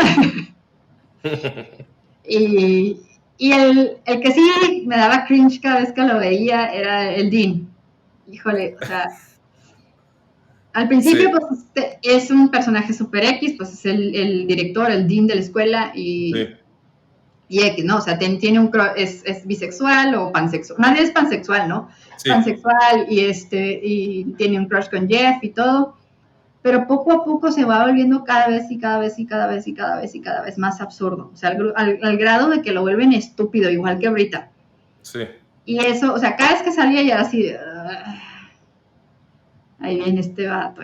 y el que sí me daba cringe cada vez que lo veía era el Dean. Híjole, o sea, al principio pues es un personaje super X, pues es el director, el Dean de la escuela y X, ¿no? O sea, tiene es bisexual o pansexual, nadie es pansexual, ¿no? Sí. Pansexual y tiene un crush con Jeff y todo, pero poco a poco se va volviendo cada vez más absurdo, o sea, al grado de que lo vuelven estúpido, igual que Brita. Sí. Y eso, o sea, cada vez que salía ya era así, ahí viene este vato,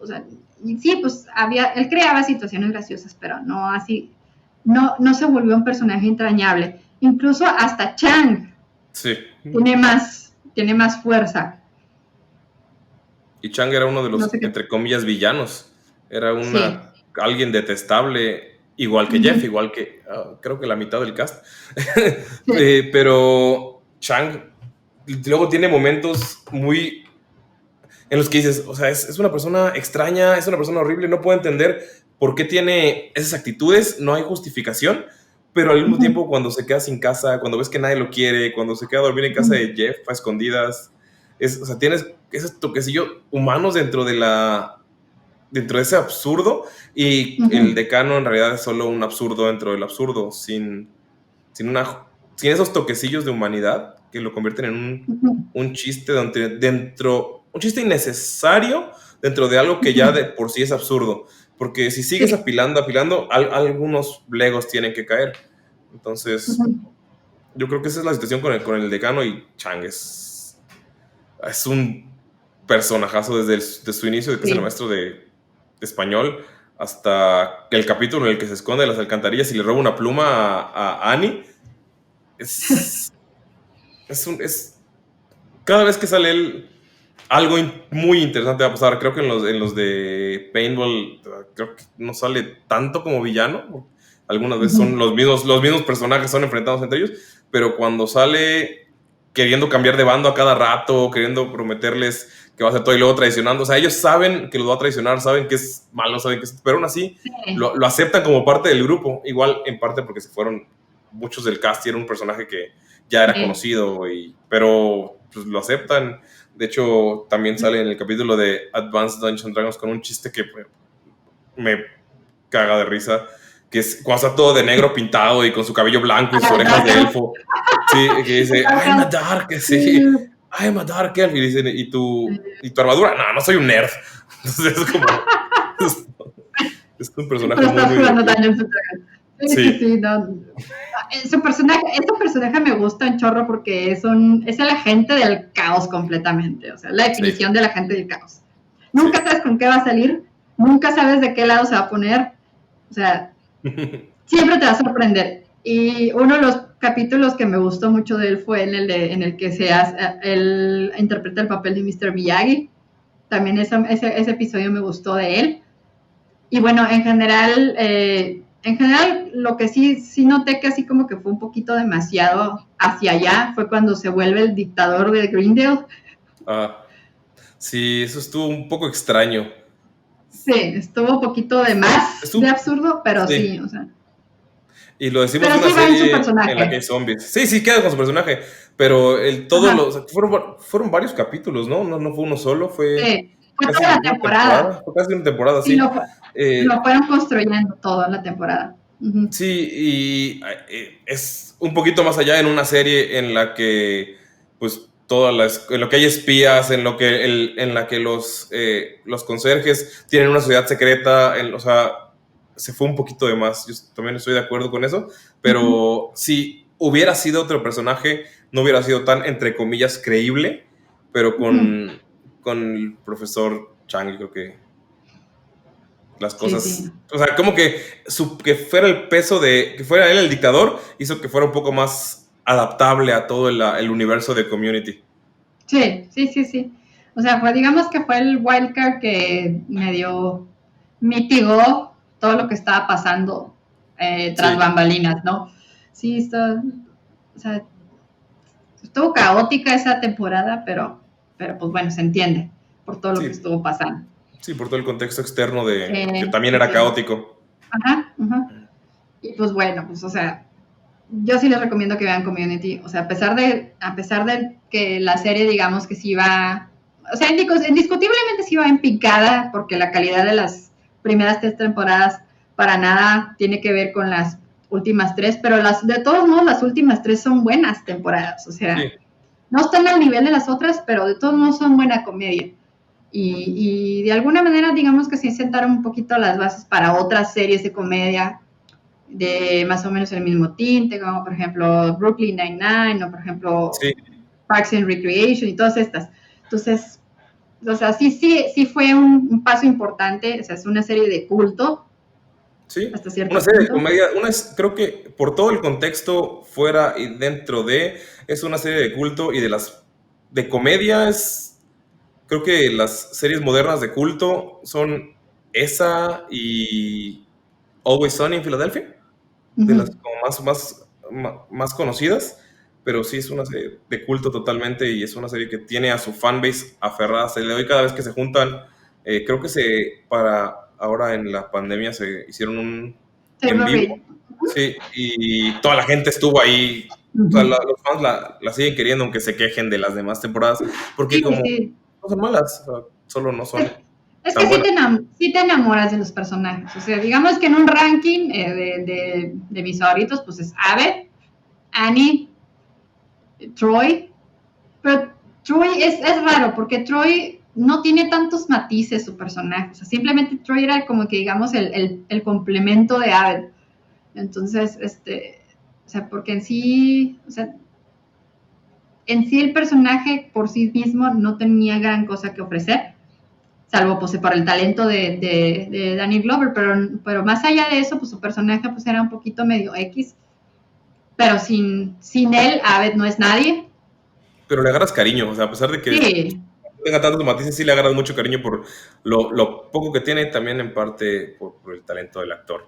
o sea, y sí, pues él creaba situaciones graciosas, pero no así, no se volvió un personaje entrañable, incluso hasta Chang tiene más fuerza. Y Chang era uno de los, entre comillas, villanos, era alguien detestable, igual que Jeff, igual que, creo que la mitad del cast, pero Chang luego tiene momentos muy en los que dices, o sea, es una persona extraña, es una persona horrible, no puedo entender por qué tiene esas actitudes, no hay justificación, pero al mismo tiempo cuando se queda sin casa, cuando ves que nadie lo quiere, cuando se queda a dormir en casa de Jeff a escondidas, o sea, tienes esos toquecillos humanos dentro de ese absurdo, y el decano en realidad es solo un absurdo dentro del absurdo, sin esos toquecillos de humanidad que lo convierten en un chiste un chiste innecesario dentro de algo que ya de por sí es absurdo, porque si sigues apilando, algunos legos tienen que caer. Entonces, yo creo que esa es la situación con el decano, y Chang es un personajazo desde su inicio, de que es el maestro de español, hasta el capítulo en el que se esconde en las alcantarillas y le roba una pluma a Annie. Cada vez que sale él, algo muy interesante va a pasar. Creo que en los de Paintball, creo que no sale tanto como villano. Algunas veces son los mismos personajes, son enfrentados entre ellos, pero cuando sale queriendo cambiar de bando a cada rato, queriendo prometerles que va a hacer todo y luego traicionando, o sea, ellos saben que los va a traicionar, saben que es malo, pero aún así lo aceptan como parte del grupo, igual en parte porque se fueron muchos del cast y era un personaje que ya era conocido, pero pues, lo aceptan. De hecho, también sale en el capítulo de Advanced Dungeons & Dragons con un chiste que me caga de risa, que es cuando está todo de negro pintado y con su cabello blanco y sus orejas de elfo. Sí, que dice, I'm a dark, I'm a dark elf. Y dicen, ¿y tu armadura? No soy un nerd. Entonces es como... es un personaje muy... Sí, no. Ese personaje me gusta un chorro porque es el agente del caos completamente, o sea, la definición del agente del caos. Nunca sabes con qué va a salir, nunca sabes de qué lado se va a poner, o sea, siempre te va a sorprender. Y uno de los capítulos que me gustó mucho de él fue en el que él interpreta el papel de Mr. Miyagi. También ese episodio me gustó de él. Y bueno, en general, lo que sí noté que así como que fue un poquito demasiado hacia allá fue cuando se vuelve el dictador de Greendale. Sí, eso estuvo un poco extraño. Sí, estuvo un poquito de más de absurdo, pero sí, o sea. Y lo decimos en una serie en la que hay zombies. Sí, queda con su personaje, pero fueron varios capítulos, ¿no? No fue uno solo, fue... Fue casi toda la una temporada. fue casi una temporada, Sí, sí. lo fueron construyendo toda la temporada. Ujú. Sí, y es un poquito más allá en una serie en la que, pues, en lo que hay espías, en la que los conserjes tienen una sociedad secreta, o sea, se fue un poquito de más. Yo también estoy de acuerdo con eso, Ujú. pero si hubiera sido otro personaje, no hubiera sido tan, entre comillas, creíble, pero Ujú. con el profesor Chang, creo que las Sí, sí. cosas, o sea, como que que fuera el peso de que fuera él el dictador, hizo que fuera un poco más adaptable a todo el universo de Community. Sí, sí, sí, sí. O sea, digamos que fue el wildcard que medio mitigó todo lo que estaba pasando tras Sí, bambalinas, ¿no? Sí, o sea, estuvo caótica esa temporada, pero pues bueno, se entiende por todo lo que sí, estuvo pasando. sí, por todo el contexto externo de que Sí, también sí, era sí. caótico. Ajá, ajá. Y pues bueno, pues o sea, yo sí les recomiendo que vean Community. O sea, a pesar de que la serie, digamos que sí iba, o sea, indiscutiblemente sí iba en picada, porque la calidad de las primeras 3 temporadas para nada tiene que ver con las últimas 3, pero de todos modos las últimas 3 son buenas temporadas. O sea, Sí, no están al nivel de las otras, pero de todos modos son buena comedia. Y de alguna manera, digamos que sí sentaron un poquito las bases para otras series de comedia de más o menos el mismo tinte, como por ejemplo Brooklyn Nine-Nine o por ejemplo sí, Parks and Recreation y todas estas. Entonces, o sea, sí fue un paso importante, o sea, es una serie de culto sí. hasta Una cierto serie de punto. comedia, creo que por todo el contexto fuera y dentro es una serie de culto y de comedia creo que las series modernas de culto son esa y Always Sunny en Filadelfia, de las Ujú. como más conocidas, pero sí es una serie de culto totalmente y es una serie que tiene a su fanbase aferrada, se le doy cada vez que se juntan, creo que para ahora en la pandemia se hicieron un en Table vivo, Read. sí, y toda la gente estuvo ahí, o sea, Ujú. los fans la siguen queriendo aunque se quejen de las demás temporadas, porque Sí, como sí. no son malas, o sea, solo no Es, son es que tan buenas. sí te enamoras de los personajes. O sea, digamos que en un ranking de mis favoritos, pues es Abed, Annie, Troy. Pero Troy es raro porque Troy no tiene tantos matices su personaje. O sea, simplemente Troy era como que digamos el complemento de Abed. Entonces, o sea, porque en sí el personaje por sí mismo no tenía gran cosa que ofrecer, salvo pues por el talento de Danny Glover, pero más allá de eso, pues su personaje pues era un poquito medio X, pero sin él, Abed no es nadie. Pero le agarras cariño, o sea, a pesar de que Sí, tenga tantos matices, sí le agarras mucho cariño por lo poco que tiene, también en parte por el talento del actor.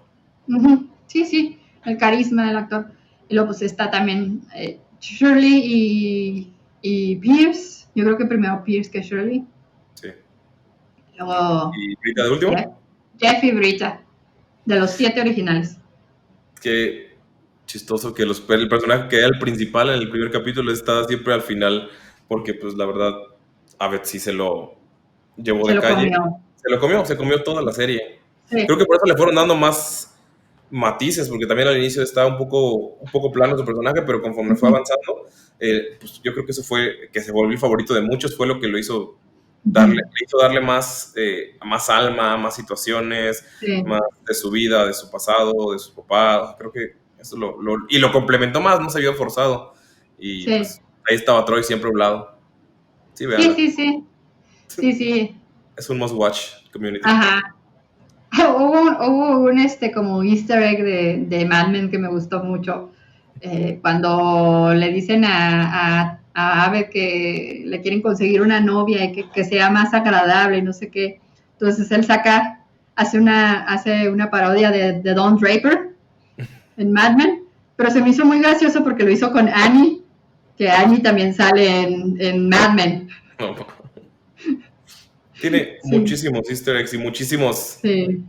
uh-huh. Sí, sí, el carisma del actor. Y luego pues está también Shirley y Pierce. Yo creo que primero Pierce que Shirley. Sí. Luego ¿Y Rita de último? Jeff, Jeff y Brita, de los 7 originales. Qué chistoso que el personaje que era el principal en el primer capítulo está siempre al final, porque pues la verdad, Abed sí se lo llevó Se de lo calle. comió. Se comió toda la serie. Creo Sí. que por eso le fueron dando más matices, porque también al inicio estaba un poco plano su personaje, pero conforme fue Uh-huh. avanzando, pues yo creo que eso fue, que se volvió el favorito de muchos, fue lo que lo hizo Uh-huh. le hizo darle más alma, más situaciones, Sí, más de su vida, de su pasado, de su papá. Creo que eso y lo complementó más, no se vio forzado. Y sí. pues ahí estaba Troy siempre a un lado. Sí, Sí, véanla. sí, sí. Sí, sí. Es un must watch community. Ajá. Hubo un como easter egg de Mad Men que me gustó mucho. Cuando le dicen a Ave que le quieren conseguir una novia y que sea más agradable y no sé qué. Entonces él hace una parodia de Don Draper en Mad Men, pero se me hizo muy gracioso porque lo hizo con Annie, que Annie también sale en Mad Men. No. Tiene Sí, muchísimos easter eggs y sí.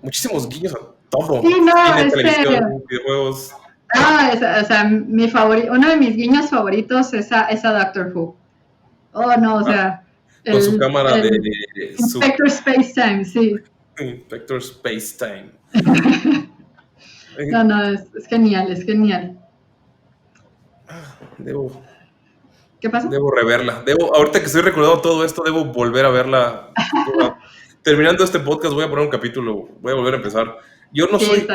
muchísimos guiños a Sí, todo. no, Cine, televisión, videojuegos. o sea, uno de mis guiños favoritos es a Doctor Who. Oh, no, o Ah, sea. Con su cámara de Inspector Space Time, sí. Inspector Space Time. No, es genial, es genial. ¿Qué pasa? Debo reverla. Ahorita que estoy recordando todo esto, debo volver a verla. Terminando este podcast voy a poner un capítulo, voy a volver a empezar. Yo no soy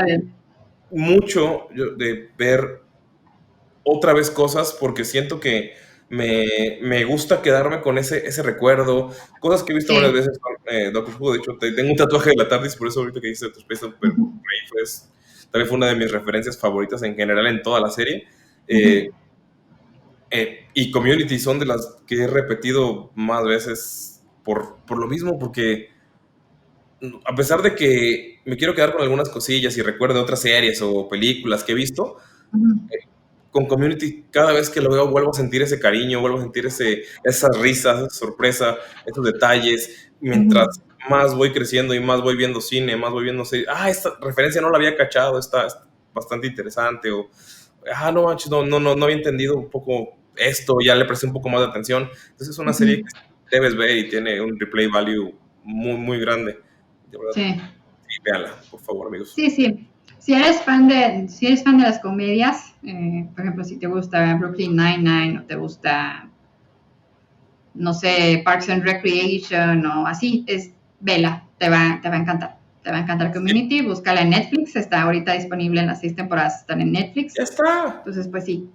mucho de ver otra vez cosas porque siento que me gusta quedarme con ese recuerdo, cosas que he visto varias veces con Doctor Who. De hecho, tengo un tatuaje de la TARDIS, por eso ahorita que dice Doctor Space, pero también fue una de mis referencias favoritas en general en toda la serie. Y Community son de las que he repetido más veces por lo mismo, porque a pesar de que me quiero quedar con algunas cosillas y recuerdo otras series o películas que he visto, con Community cada vez que lo veo vuelvo a sentir ese cariño, vuelvo a sentir esas risas, esa sorpresa, esos detalles, mientras más voy creciendo y más voy viendo cine, más voy viendo series. Esta referencia no la había cachado, está bastante interesante, o no manches, no había entendido un poco esto, ya le presté un poco más de atención. Entonces es una serie que debes ver y tiene un replay value muy, muy grande. De verdad. Sí, véanla, por favor, amigos. Sí. Si eres fan de las comedias, por ejemplo, si te gusta Brooklyn Nine-Nine o te gusta, no sé, Parks and Recreation o así, vela, te va a encantar. Te va a encantar Community, búscala en Netflix, está ahorita disponible en las 6 temporadas, están en Netflix. ¡Ya está! Entonces, pues sí,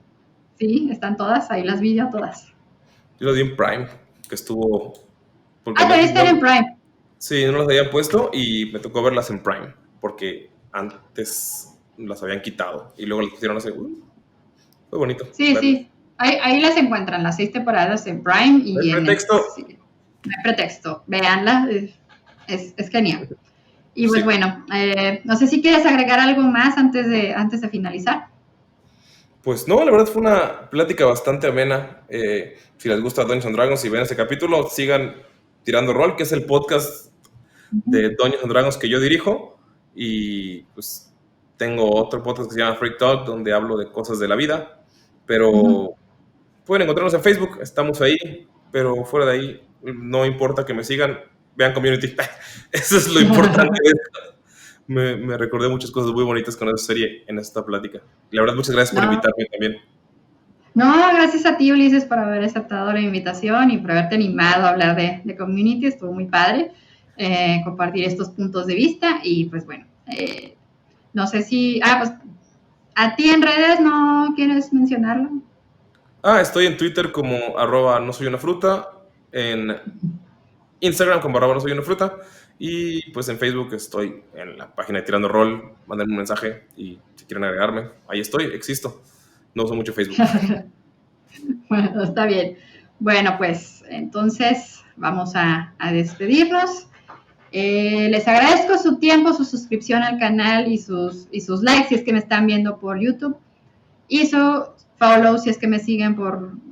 están todas, ahí las vi ya todas. Yo lo di en Prime, que estuvo... También están en Prime. Sí, no las habían puesto y me tocó verlas en Prime, porque antes las habían quitado y luego las pusieron así. Fue bonito. Sí. Ahí las encuentran, las 6 temporadas en Prime y no hay pretexto. No hay pretexto. Véanla, es genial. Y pues bueno, no sé si quieres agregar algo más antes de finalizar. Pues no, la verdad fue una plática bastante amena. Si les gusta Dungeons and Dragons y ven este capítulo, sigan Tirando Rol, que es el podcast de Dungeons and Dragons que yo dirijo. Y pues tengo otro podcast que se llama Freak Talk, donde hablo de cosas de la vida. Pero pueden encontrarnos en Facebook, estamos ahí. Pero fuera de ahí, no importa que me sigan, vean Community. Eso es lo importante. Me recordé muchas cosas muy bonitas con esa serie en esta plática. La verdad, muchas gracias por invitarme también. No, gracias a ti, Ulises, por haber aceptado la invitación y por haberte animado a hablar de Community. Estuvo muy padre compartir estos puntos de vista. Y pues bueno, no sé si... pues a ti en redes, ¿no quieres mencionarlo? Estoy en Twitter como @nosoyunafruta, en Instagram como @nosoyunafruta, y pues en Facebook estoy en la página de Tirando Rol. Manden un mensaje y si quieren agregarme, ahí estoy, existo. No uso mucho Facebook. Bueno, está bien. Bueno, pues entonces vamos a despedirnos. Les agradezco su tiempo, su suscripción al canal y sus likes si es que me están viendo por YouTube, y su follow si es que me siguen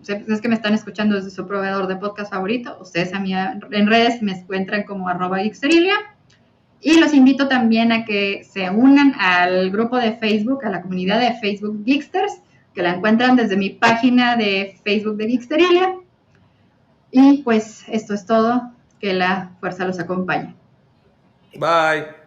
si es que me están escuchando desde su proveedor de podcast favorito. Ustedes a mí en redes me encuentran como @Geeksterilia, y los invito también a que se unan al grupo de Facebook, a la comunidad de Facebook Geeksters, que la encuentran desde mi página de Facebook de Geeksterilia. Y pues esto es todo. Que la fuerza los acompañe. Bye.